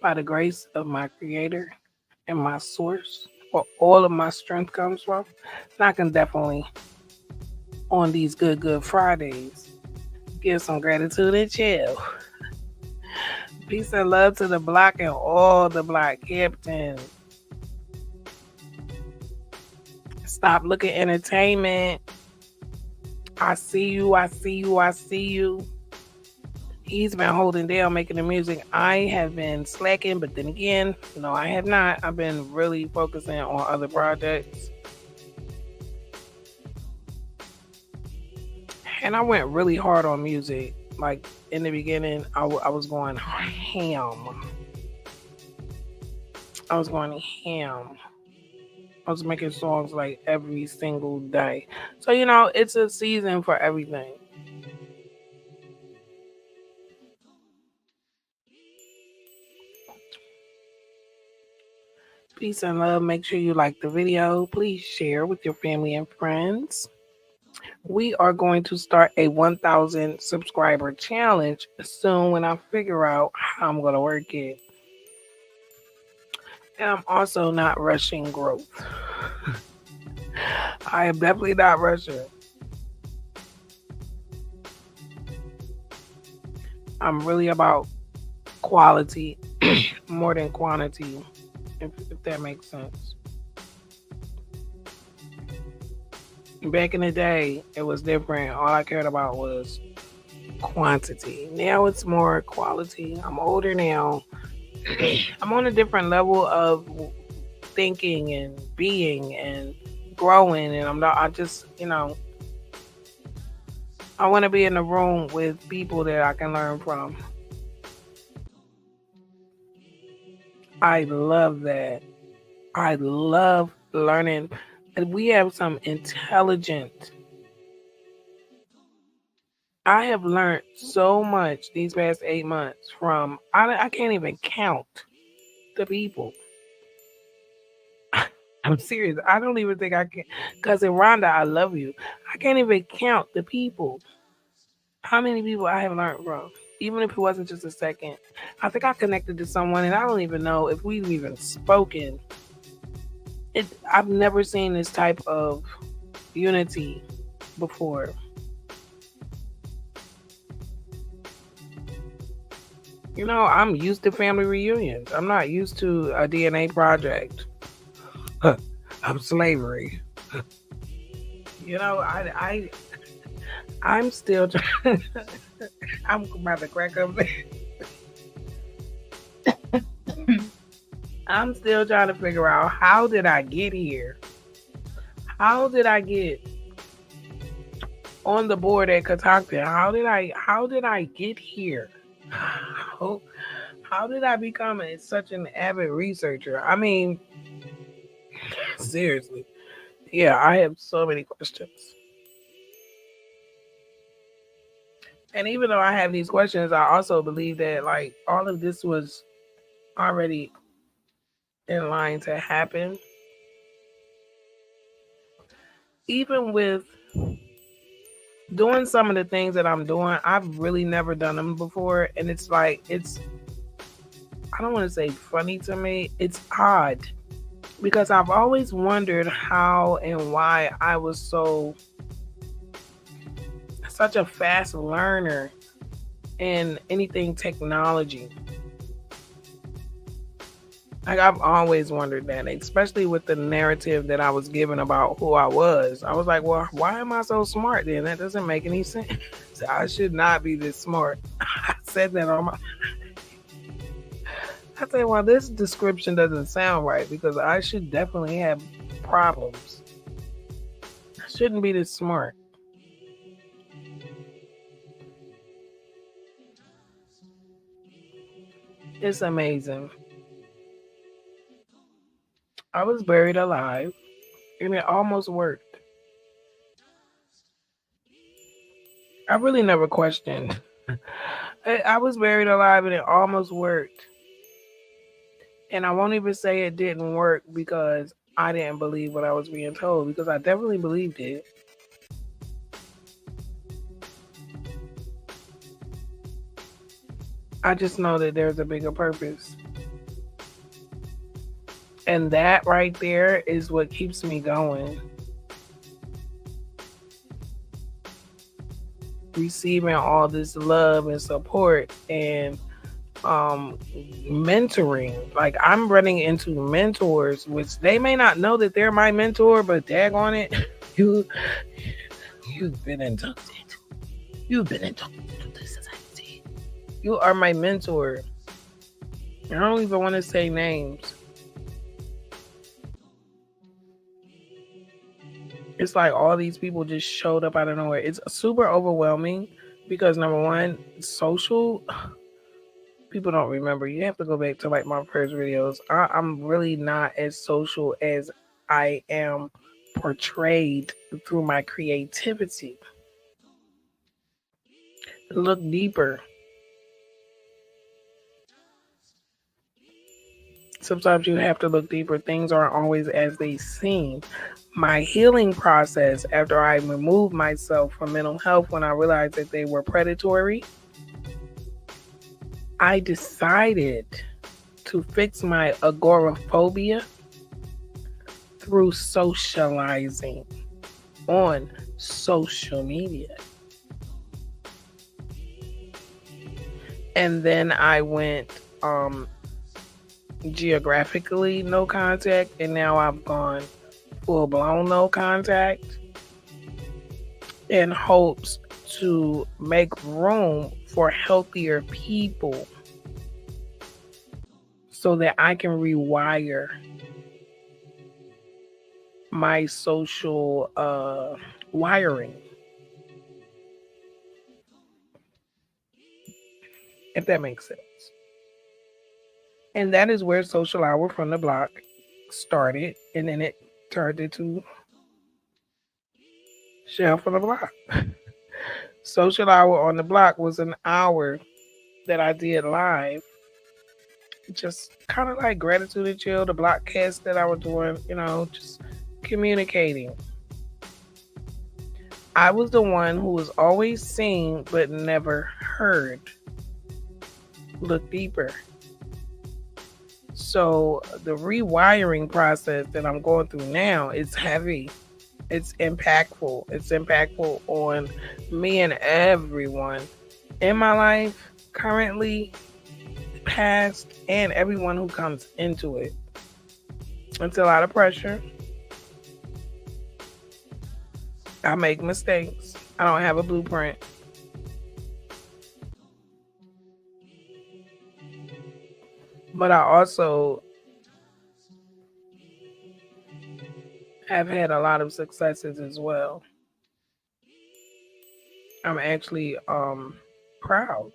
by the grace of my creator and my source, where all of my strength comes from, then I can definitely, on these good Fridays, give some gratitude and chill. Peace and love to the block and all the block captains. Stop looking entertainment. I see you, I see you, I see you. He's been holding down making the music. I have been slacking, but then again, no, I have not. I've been really focusing on other projects. And I went really hard on music. Like in the beginning, I was going ham. I was making songs like every single day. So, it's a season for everything. Peace and love. Make sure you like the video. Please share with your family and friends. We are going to start a 1,000 subscriber challenge soon when I figure out how I'm going to work it. And I'm also not rushing growth. I am definitely not rushing. I'm really about quality more than quantity, if that makes sense. Back in the day, it was different. All I cared about was quantity. Now it's more quality. I'm older now. I'm on a different level of thinking and being and growing, and I want to be in the room with people that I can learn from. I love that. I love learning. And we have some intelligent. I have learned so much these past 8 months from, I can't even count the people. I'm serious. I don't even think I can. Cousin Rhonda, I love you. I can't even count the people. How many people I have learned from. Even if it wasn't just a second. I think I connected to someone and I don't even know if we've even spoken. I've never seen this type of unity before. I'm used to family reunions. I'm not used to a DNA project of slavery. I'm still trying. I'm about to crack up. I'm still trying to figure out, how did I get here? How did I get on the board at Catoctin? How did I get here? How, how did I become such an avid researcher? I mean, seriously. Yeah, I have so many questions. And even though I have these questions, I also believe that like all of this was already in line to happen. Even with doing some of the things that I'm doing, I've really never done them before. And it's like, I don't want to say funny to me, it's odd. Because I've always wondered how and why I was such a fast learner in anything technology. Like, I've always wondered that, especially with the narrative that I was given about who I was. I was like, well, why am I so smart then? That doesn't make any sense. I should not be this smart. I said that on my... I said, well, this description doesn't sound right because I should definitely have problems. I shouldn't be this smart. It's amazing. I was buried alive, and it almost worked. I really never questioned. I was buried alive, and it almost worked. And I won't even say it didn't work because I didn't believe what I was being told, because I definitely believed it. I just know that there's a bigger purpose. And that right there is what keeps me going. Receiving all this love and support and mentoring. Like, I'm running into mentors, which they may not know that they're my mentor, but daggone it, you've been inducted. You've been inducted to this society. You are my mentor. I don't even want to say names. It's like all these people just showed up out of nowhere. It's super overwhelming because, number one, social, people don't remember. You have to go back to like my first videos. I'm really not as social as I am portrayed through my creativity. Look deeper. Sometimes you have to look deeper. Things aren't always as they seem. My healing process after I removed myself from mental health, when I realized that they were predatory, I decided to fix my agoraphobia through socializing on social media. And then I went geographically no contact, and now I've gone full-blown no contact in hopes to make room for healthier people so that I can rewire my social wiring. If that makes sense. And that is where Social Hour from the Block started, and then it turned into Shell from the Block. Social Hour on the Block was an hour that I did live, just kind of like Gratitude and Chill, the blockcast that I was doing, just communicating. I was the one who was always seen but never heard. Look deeper. So the rewiring process that I'm going through now is heavy. It's impactful. It's impactful on me and everyone in my life, currently, past, and everyone who comes into it. It's a lot of pressure. I make mistakes. I don't have a blueprint. But I also have had a lot of successes as well. I'm actually proud.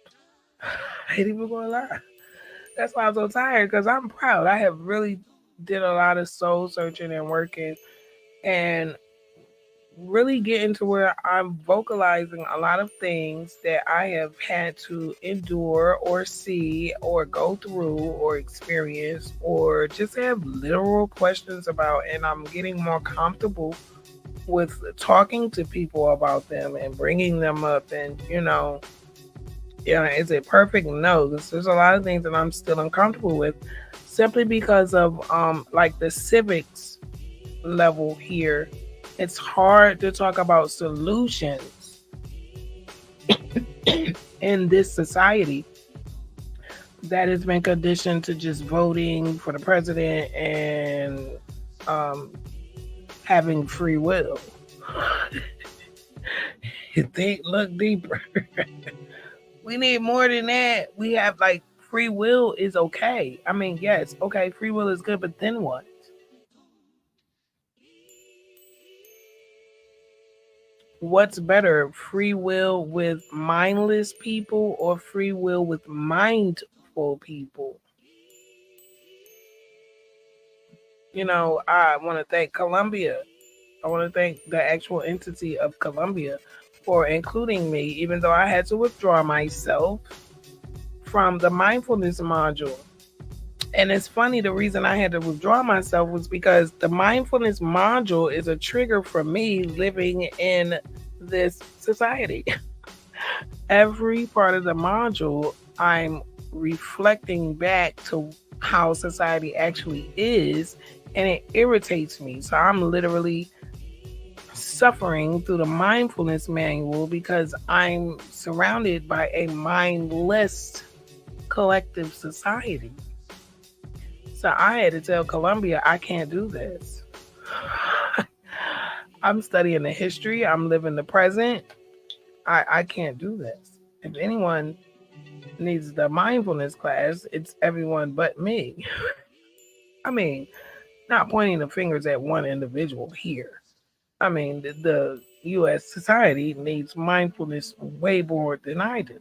I ain't even gonna lie. That's why I'm so tired, because I'm proud. I have really did a lot of soul searching and working and really getting to where I'm vocalizing a lot of things that I have had to endure or see or go through or experience or just have literal questions about, and I'm getting more comfortable with talking to people about them and bringing them up. And is it perfect? No, there's a lot of things that I'm still uncomfortable with, simply because of like the civics level here. It's hard to talk about solutions in this society that has been conditioned to just voting for the president and having free will. Look deeper. We need more than that. We have like free will is okay. I mean, yes, okay, free will is good, but then what? What's better, free will with mindless people or free will with mindful people? I want to thank Colombia. I want to thank the actual entity of Colombia for including me, even though I had to withdraw myself from the mindfulness module. And it's funny, the reason I had to withdraw myself was because the mindfulness module is a trigger for me living in this society. Every part of the module, I'm reflecting back to how society actually is, and it irritates me. So I'm literally suffering through the mindfulness manual because I'm surrounded by a mindless collective society. So I had to tell Colombia, I can't do this. I'm studying the history. I'm living the present. I can't do this. If anyone needs the mindfulness class, it's everyone but me. I mean, not pointing the fingers at one individual here. I mean, the U.S. society needs mindfulness way more than I do.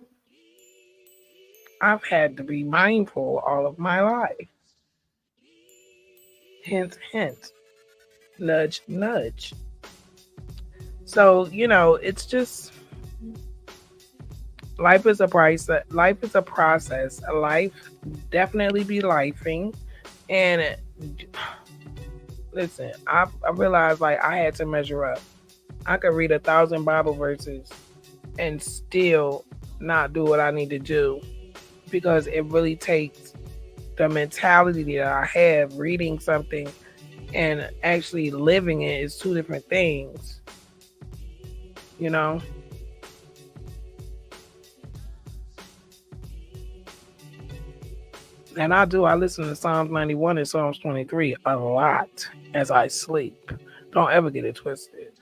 I've had to be mindful all of my life. Hint, hint. Nudge, nudge. So, it's just life is a price. Life is a process. Life definitely be lifing. And listen, I realized like I had to measure up. I could read 1,000 Bible verses and still not do what I need to do, because it really takes the mentality that I have. Reading something and actually living it is two different things. And I listen to Psalms 91 and Psalms 23 a lot as I sleep. Don't ever get it twisted.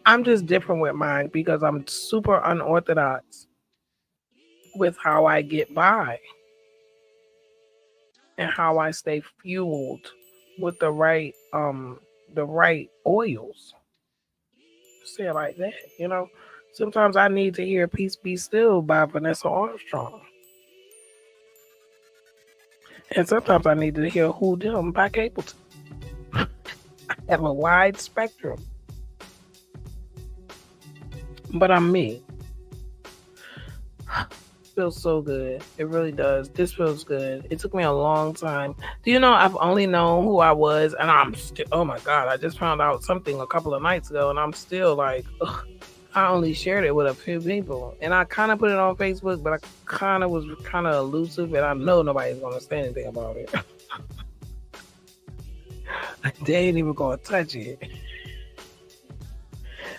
I'm just different with mine because I'm super unorthodox with how I get by and how I stay fueled with the right oils. Say it like that. Sometimes I need to hear Peace Be Still by Vanessa Armstrong. And sometimes I need to hear Who Them by Capleton. I have a wide spectrum. But I'm me. Feels so good. It really does. This feels good. It took me a long time. Do you know I've only known who I was, and I'm still, oh my God, I just found out something a couple of nights ago, and I'm still like, ugh. I only shared it with a few people, and I kind of put it on Facebook, but I kind of was elusive, and I know nobody's going to say anything about it. They ain't even going to touch it.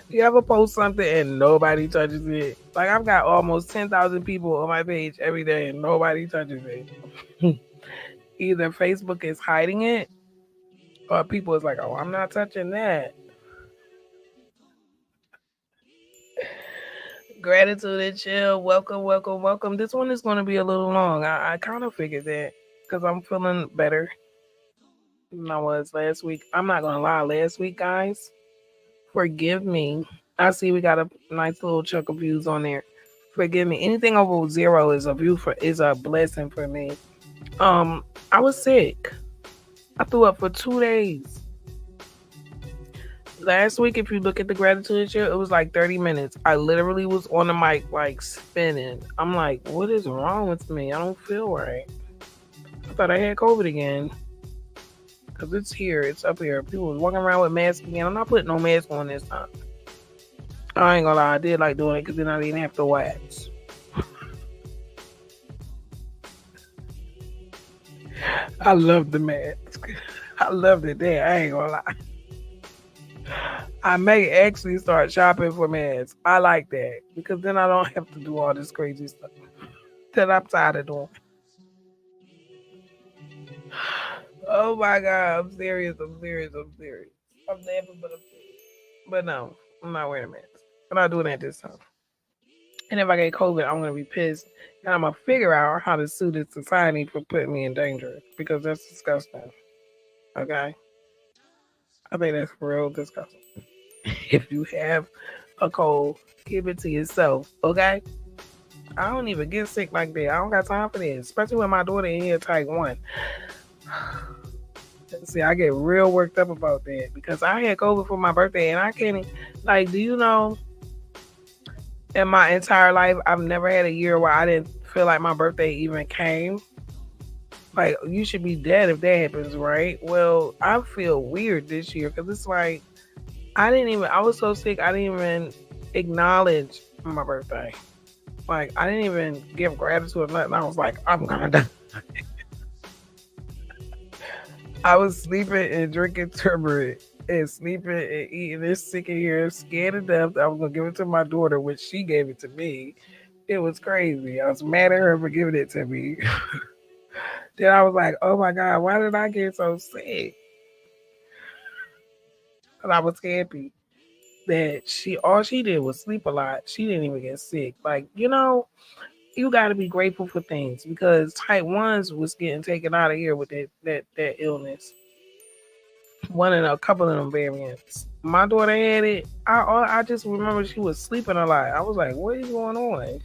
You ever post something and nobody touches it? Like, I've got almost 10,000 people on my page every day and nobody touches it. Either Facebook is hiding it or people is like, oh, I'm not touching that. Gratitude and chill. Welcome, welcome, welcome. This one is going to be a little long. I kind of figured that because I'm feeling better than I was last week. I'm not going to lie. Last week, guys, forgive me. I see we got a nice little chunk of views on there. Forgive me. Anything over 0 is a view for is a blessing for me. I was sick. I threw up for 2 days. Last week, if you look at the gratitude show, it was like 30 minutes. I literally was on the mic like spinning. I'm like, what is wrong with me? I don't feel right. I thought I had COVID again. Because it's here. It's up here. People was walking around with masks again. I'm not putting no mask on this time. I ain't gonna lie. I did like doing it because then I didn't have to wax. I love the mask. I loved it there. I ain't gonna lie. I may actually start shopping for masks. I like that because then I don't have to do all this crazy stuff that I'm tired of doing. Oh my god, I'm serious. I'm serious. I'm serious. I'm laughing, but I'm serious. But no, I'm not wearing a mask. I'm not doing that this time. And if I get COVID, I'm gonna be pissed, and I'm gonna figure out how to sue this society for putting me in danger because that's disgusting. Okay, I think that's real disgusting. If you have a cold, keep it to yourself. Okay. I don't even get sick like that. I don't got time for this, especially when my daughter in here type 1. See, I get real worked up about that because I had COVID for my birthday and I can't even, like, do you know, in my entire life, I've never had a year where I didn't feel like my birthday even came. Like, you should be dead if that happens, right? Well, I feel weird this year because it's like, I was so sick, I didn't even acknowledge my birthday. Like, I didn't even give gratitude or nothing. I was like, I'm gonna die. I was sleeping and drinking turmeric and sleeping and eating this sick in here, scared to death. I was gonna give it to my daughter, which she gave it to me. It was crazy. I was mad at her for giving it to me. Then I was like, oh my God, why did I get so sick? And I was happy that all she did was sleep a lot. She didn't even get sick. Like, you got to be grateful for things because type 1s was getting taken out of here with that illness. One and a couple of them variants. My daughter had it. I just remember she was sleeping a lot. I was like, what is going on?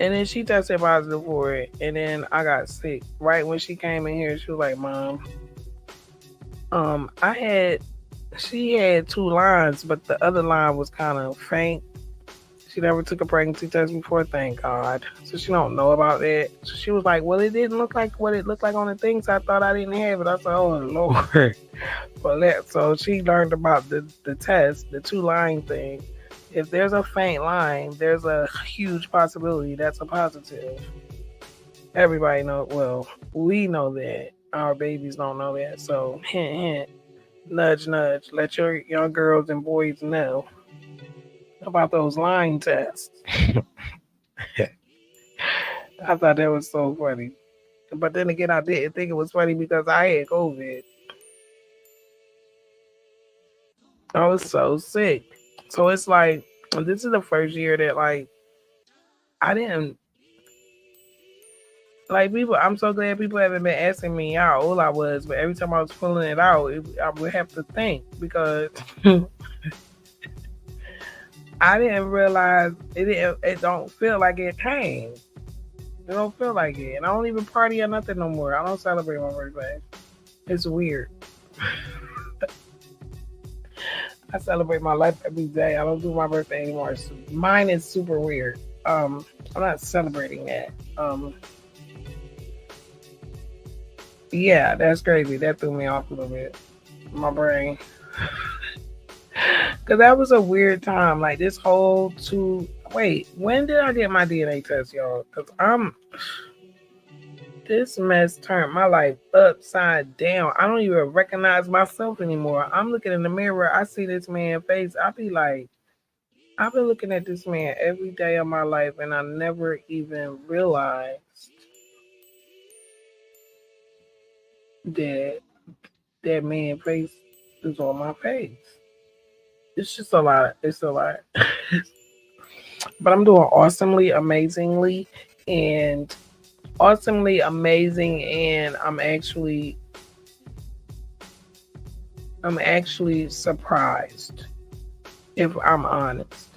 And then she tested positive for it. And then I got sick. Right when she came in here, she was like, Mom, she had 2 lines, but the other line was kind of faint. She never took a pregnancy test before, thank God. So she don't know about that. So she was like, well, it didn't look like what it looked like on the things. I thought I didn't have it. I said, oh, Lord. So she learned about the test, the 2-line thing. If there's a faint line, there's a huge possibility that's a positive. Everybody knows. Well, we know that. Our babies don't know that. So, hint, hint, nudge, nudge. Let your young girls and boys know about those line tests. I thought that was so funny. But then again, I didn't think it was funny because I had COVID. I was so sick. So it's like, this is the first year that, like, I didn't, like, people, I'm so glad people haven't been asking me how old I was, but every time I was pulling it out, I would have to think because I didn't realize it don't feel like it came. It don't feel like it. And I don't even party or nothing no more. I don't celebrate my birthday. It's weird. I celebrate my life every day. I don't do my birthday anymore. So mine is super weird. I'm not celebrating that. Yeah, that's crazy. That threw me off a little bit. My brain. Because that was a weird time. Like this whole wait, when did I get my DNA test, y'all? Because this mess turned my life upside down. I don't even recognize myself anymore. I'm looking in the mirror. I see this man's face. I be like, I've been looking at this man every day of my life, and I never even realized that man's face is on my face. It's just a lot. It's a lot. But I'm doing awesomely, amazingly, and awesomely amazing, and I'm actually surprised, if I'm honest.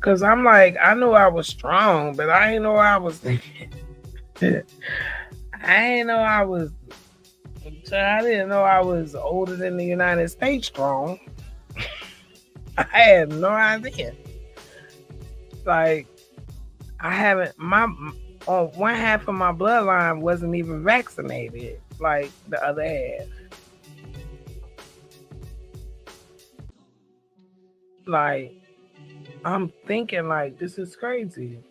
Cause I'm like, I knew I was strong, but I didn't know I was I didn't know I was I didn't know I was older than the United States strong. I had no idea. Like, I haven't my on one half of my bloodline wasn't even vaccinated, like the other half. Like, I'm thinking like this is crazy.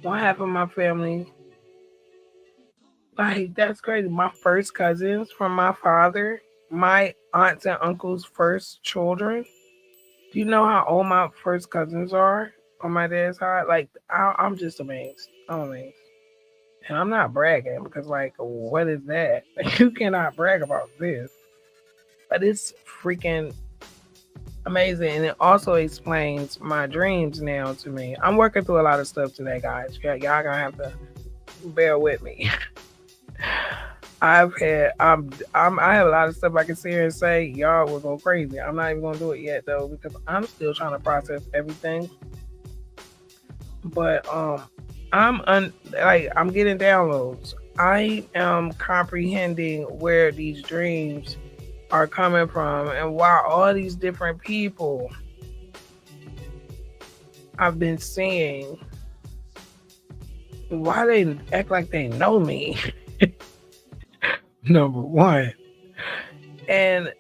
One half of my family, like that's crazy. My first cousins from my father, my aunts and uncles' first children. Do you know how old my first cousins are on my dad's side? Like, I'm just amazed. I'm amazed. And I'm not bragging because, like, what is that? You cannot brag about this. But it's freaking amazing. And it also explains my dreams now to me. I'm working through a lot of stuff today, guys. Y'all gonna have to bear with me. I have a lot of stuff I can sit here and say. Y'all will go crazy. I'm not even gonna do it yet though because I'm still trying to process everything. But I'm getting downloads. I am comprehending where these dreams are coming from and why all these different people I've been seeing, why they act like they know me. Number one. And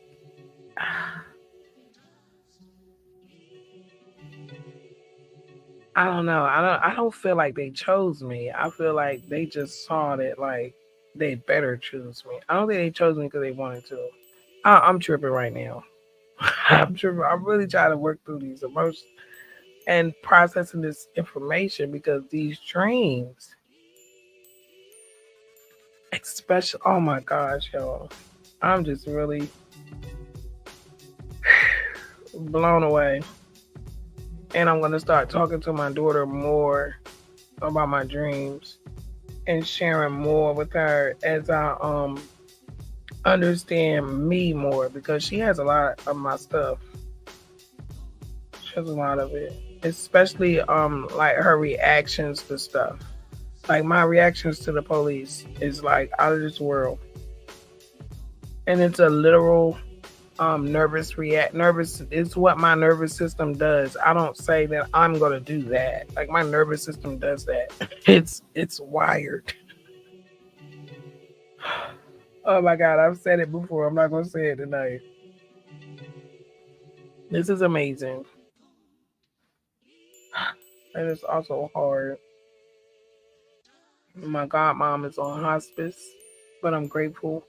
I don't know. I don't feel like they chose me. I feel like they just saw that like they better choose me. I don't think they chose me because they wanted to. I'm tripping right now. I'm tripping. I'm really trying to work through these emotions and processing this information because these dreams, especially, oh my gosh, y'all, I'm just really blown away. And I'm gonna start talking to my daughter more about my dreams and sharing more with her as I understand me more because she has a lot of my stuff. She has a lot of it. Especially like her reactions to stuff. Like my reactions to the police is like out of this world. And it's a literal nervous is what my nervous system does. I don't say that I'm gonna do that. Like my nervous system does that. It's wired. Oh my god, I've said it before. I'm not gonna say it tonight. This is amazing. And it's also hard. My godmom is on hospice, but I'm grateful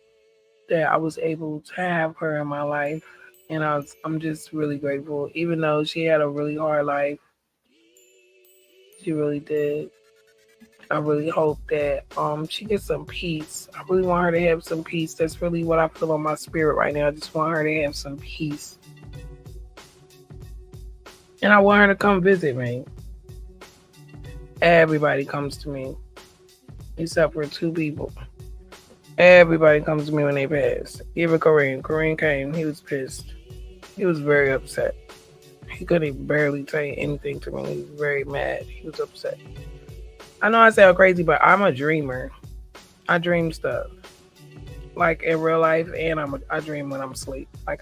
that I was able to have her in my life. And I'm just really grateful. Even though she had a really hard life, she really did. I really hope that she gets some peace. I really want her to have some peace. That's really what I feel on my spirit right now. I just want her to have some peace. And I want her to come visit me. Everybody comes to me. Except for two people. Everybody comes to me when they pass. Even Kareem. Kareem came. He was pissed. He was very upset. He couldn't barely say anything to me. He was very mad. He was upset. I know I sound crazy, but I'm a dreamer. I dream stuff. Like in real life, and I dream when I'm asleep. Like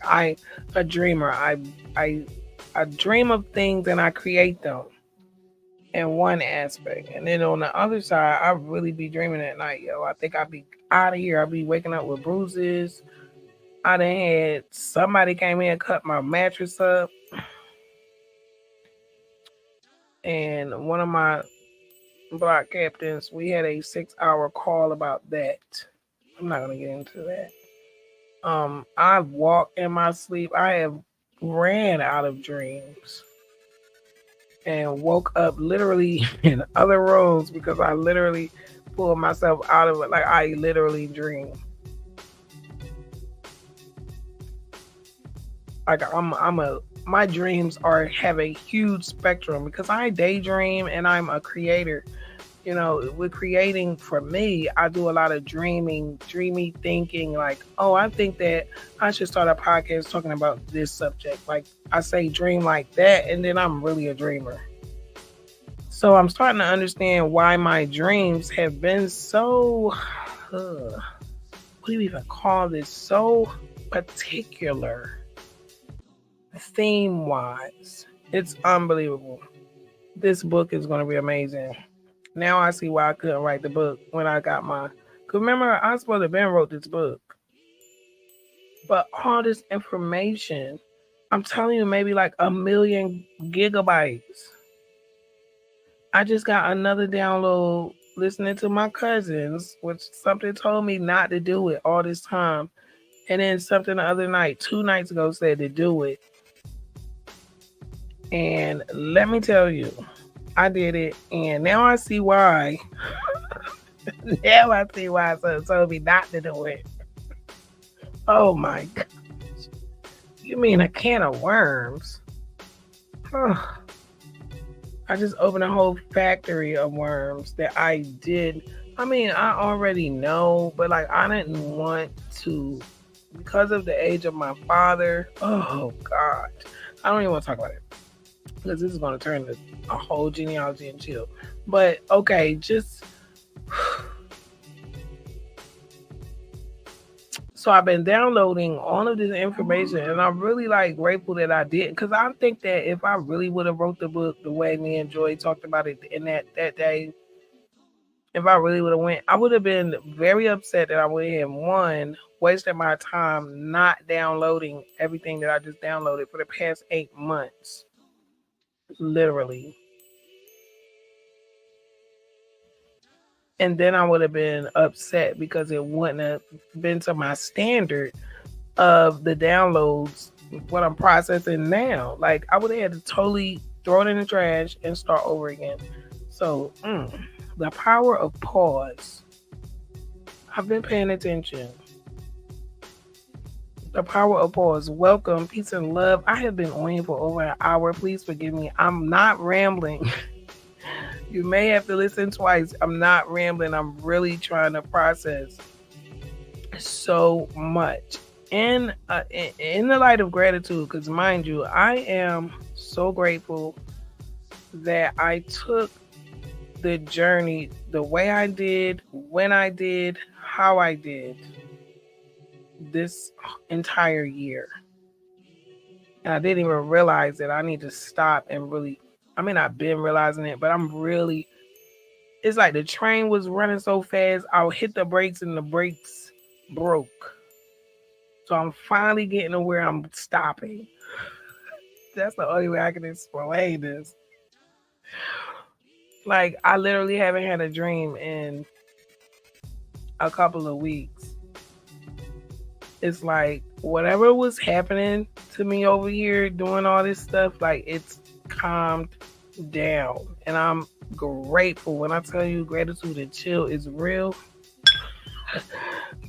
a dreamer. I dream of things and I create them in one aspect. And then on the other side, I really be dreaming at night, yo. I think I'd be out of here. I'd be waking up with bruises. I done had somebody came in and cut my mattress up. And one of my block captains, we had a 6-hour call about that. I'm not gonna get into that. I walk in my sleep. I have ran out of dreams and woke up literally in other rooms because I literally pulled myself out of it. Like I literally dream. Like my dreams have a huge spectrum because I daydream and I'm a creator. You know, with creating for me, I do a lot of dreamy thinking. Like, oh, I think that I should start a podcast talking about this subject. Like, I say dream like that, and then I'm really a dreamer. So I'm starting to understand why my dreams have been so, what do you even call this? So particular, theme wise. It's unbelievable. This book is going to be amazing. Now I see why I couldn't write the book when I got my. Cause remember, I supposed to have been wrote this book, but all this information, I'm telling you, maybe like 1,000,000 gigabytes. I just got another download listening to my cousins, which something told me not to do it all this time, and then something the other night, 2 nights ago, said to do it. And let me tell you, I did it, and now I see why. Now I see why someone told me not to do it. Oh my gosh. You mean a can of worms? Oh, I just opened a whole factory of worms that I did. I mean, I already know, but like I didn't want to because of the age of my father. Oh God. I don't even want to talk about it. Because this is going to turn into a whole genealogy and chill. But okay, just so I've been downloading all of this information, and I'm really like grateful that I did, because I think that if I really would have wrote the book the way me and Joy talked about it in that day, if I really would have went, I would have been very upset that I went and one wasted my time not downloading everything that I just downloaded for the past 8 months. Literally. And then I would have been upset because it wouldn't have been to my standard of the downloads, what I'm processing now. Like, I would have had to totally throw it in the trash and start over again. So, the power of pause. I've been paying attention. The power of pause. Welcome, peace and love. I have been on here for over an hour. Please forgive me. I'm not rambling. You may have to listen twice. I'm not rambling. I'm really trying to process so much. In the light of gratitude, because mind you, I am so grateful that I took the journey the way I did, when I did, how I did this entire year. And I didn't even realize that I need to stop and really, I mean, I've been realizing it, but it's like the train was running so fast, I'll hit the brakes and the brakes broke. So I'm finally getting to where I'm stopping. That's the only way I can explain this. Like, I literally haven't had a dream in a couple of weeks. It's like whatever was happening to me over here doing all this stuff, like it's calmed down. And I'm grateful. When I tell you gratitude and chill is real,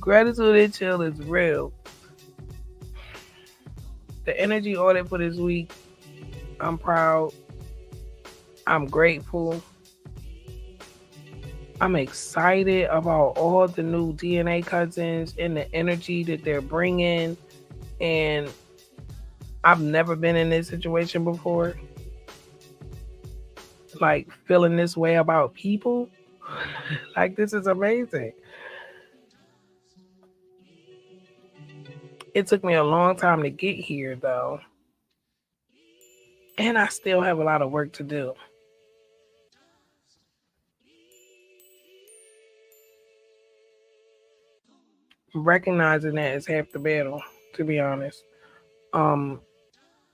gratitude and chill is real. The energy audit for this week, I'm proud. I'm grateful. I'm excited about all the new DNA cousins and the energy that they're bringing. And I've never been in this situation before. Like, feeling this way about people. Like, this is amazing. It took me a long time to get here, though. And I still have a lot of work to do. Recognizing that is half the battle, to be honest.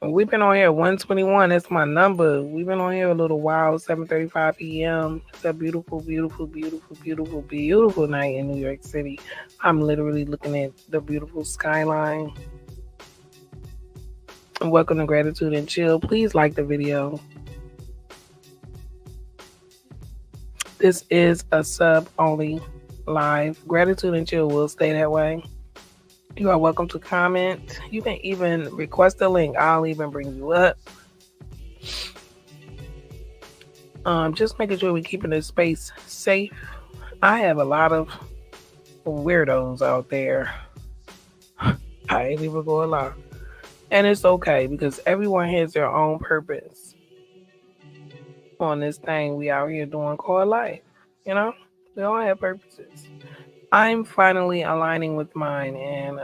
We've been on here at 121. That's my number. We've been on here a little while, 7:35 p.m. It's a beautiful, beautiful, beautiful, beautiful, beautiful night in New York City. I'm literally looking at the beautiful skyline. And welcome to Gratitude and Chill. Please like the video. This is a sub-only live. Gratitude and Chill will stay that way. You are welcome to comment. You can even request a link. I'll even bring you up. Just making sure we're keeping this space safe. I have a lot of weirdos out there. I ain't even gonna lie. And it's okay because everyone has their own purpose on this thing we out here doing called life. You know? We all have purposes. I'm finally aligning with mine, and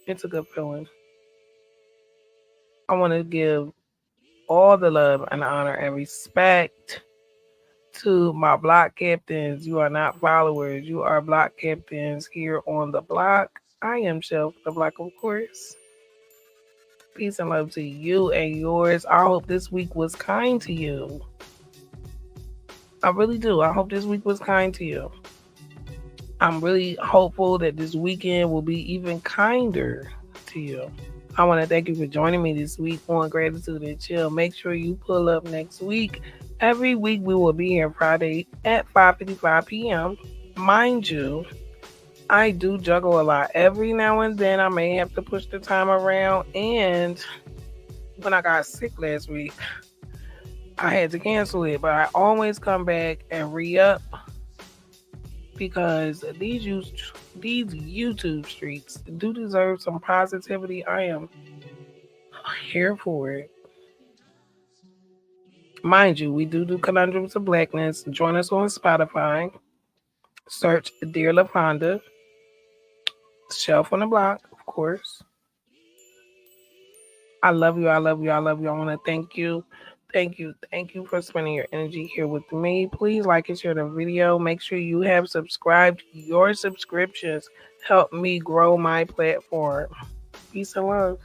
it's a good feeling. I want to give all the love and honor and respect to my block captains. You are not followers. You are block captains here on the block. I am Chele the Block, of course. Peace and love to you and yours. I hope this week was kind to you. I really do. I hope this week was kind to you. I'm really hopeful that this weekend will be even kinder to you. I want to thank you for joining me this week on Gratitude and Chill. Make sure you pull up next week. Every week we will be here Friday at 5:55 p.m. Mind you, I do juggle a lot. Every now and then I may have to push the time around. And when I got sick last week, I had to cancel it. But I always come back and re-up because these YouTube streets do deserve some positivity. I am here for it. Mind you, we do Conundrums of Blackness. Join us on Spotify. Search Dear LaFonda. Shelf on the Block, of course. I love you. I love you. I love you. I want to thank you. Thank you for spending your energy here with me. Please like and share the video. Make sure you have subscribed. Your subscriptions help me grow my platform. Peace and love.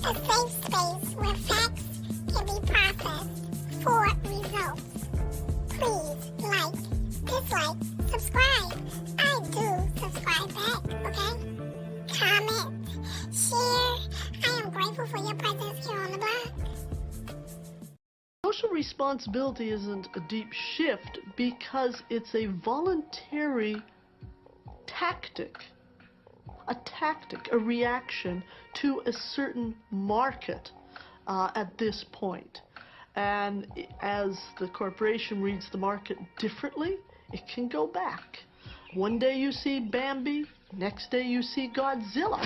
A safe space where facts can be processed for results. Please like, dislike, subscribe. I do subscribe back, okay? Comment, share. I am grateful for your presence here on the block. Social responsibility isn't a deep shift because it's a voluntary tactic. A reaction to a certain market at this point. And as the corporation reads the market differently, it can go back. One day you see Bambi, next day you see Godzilla.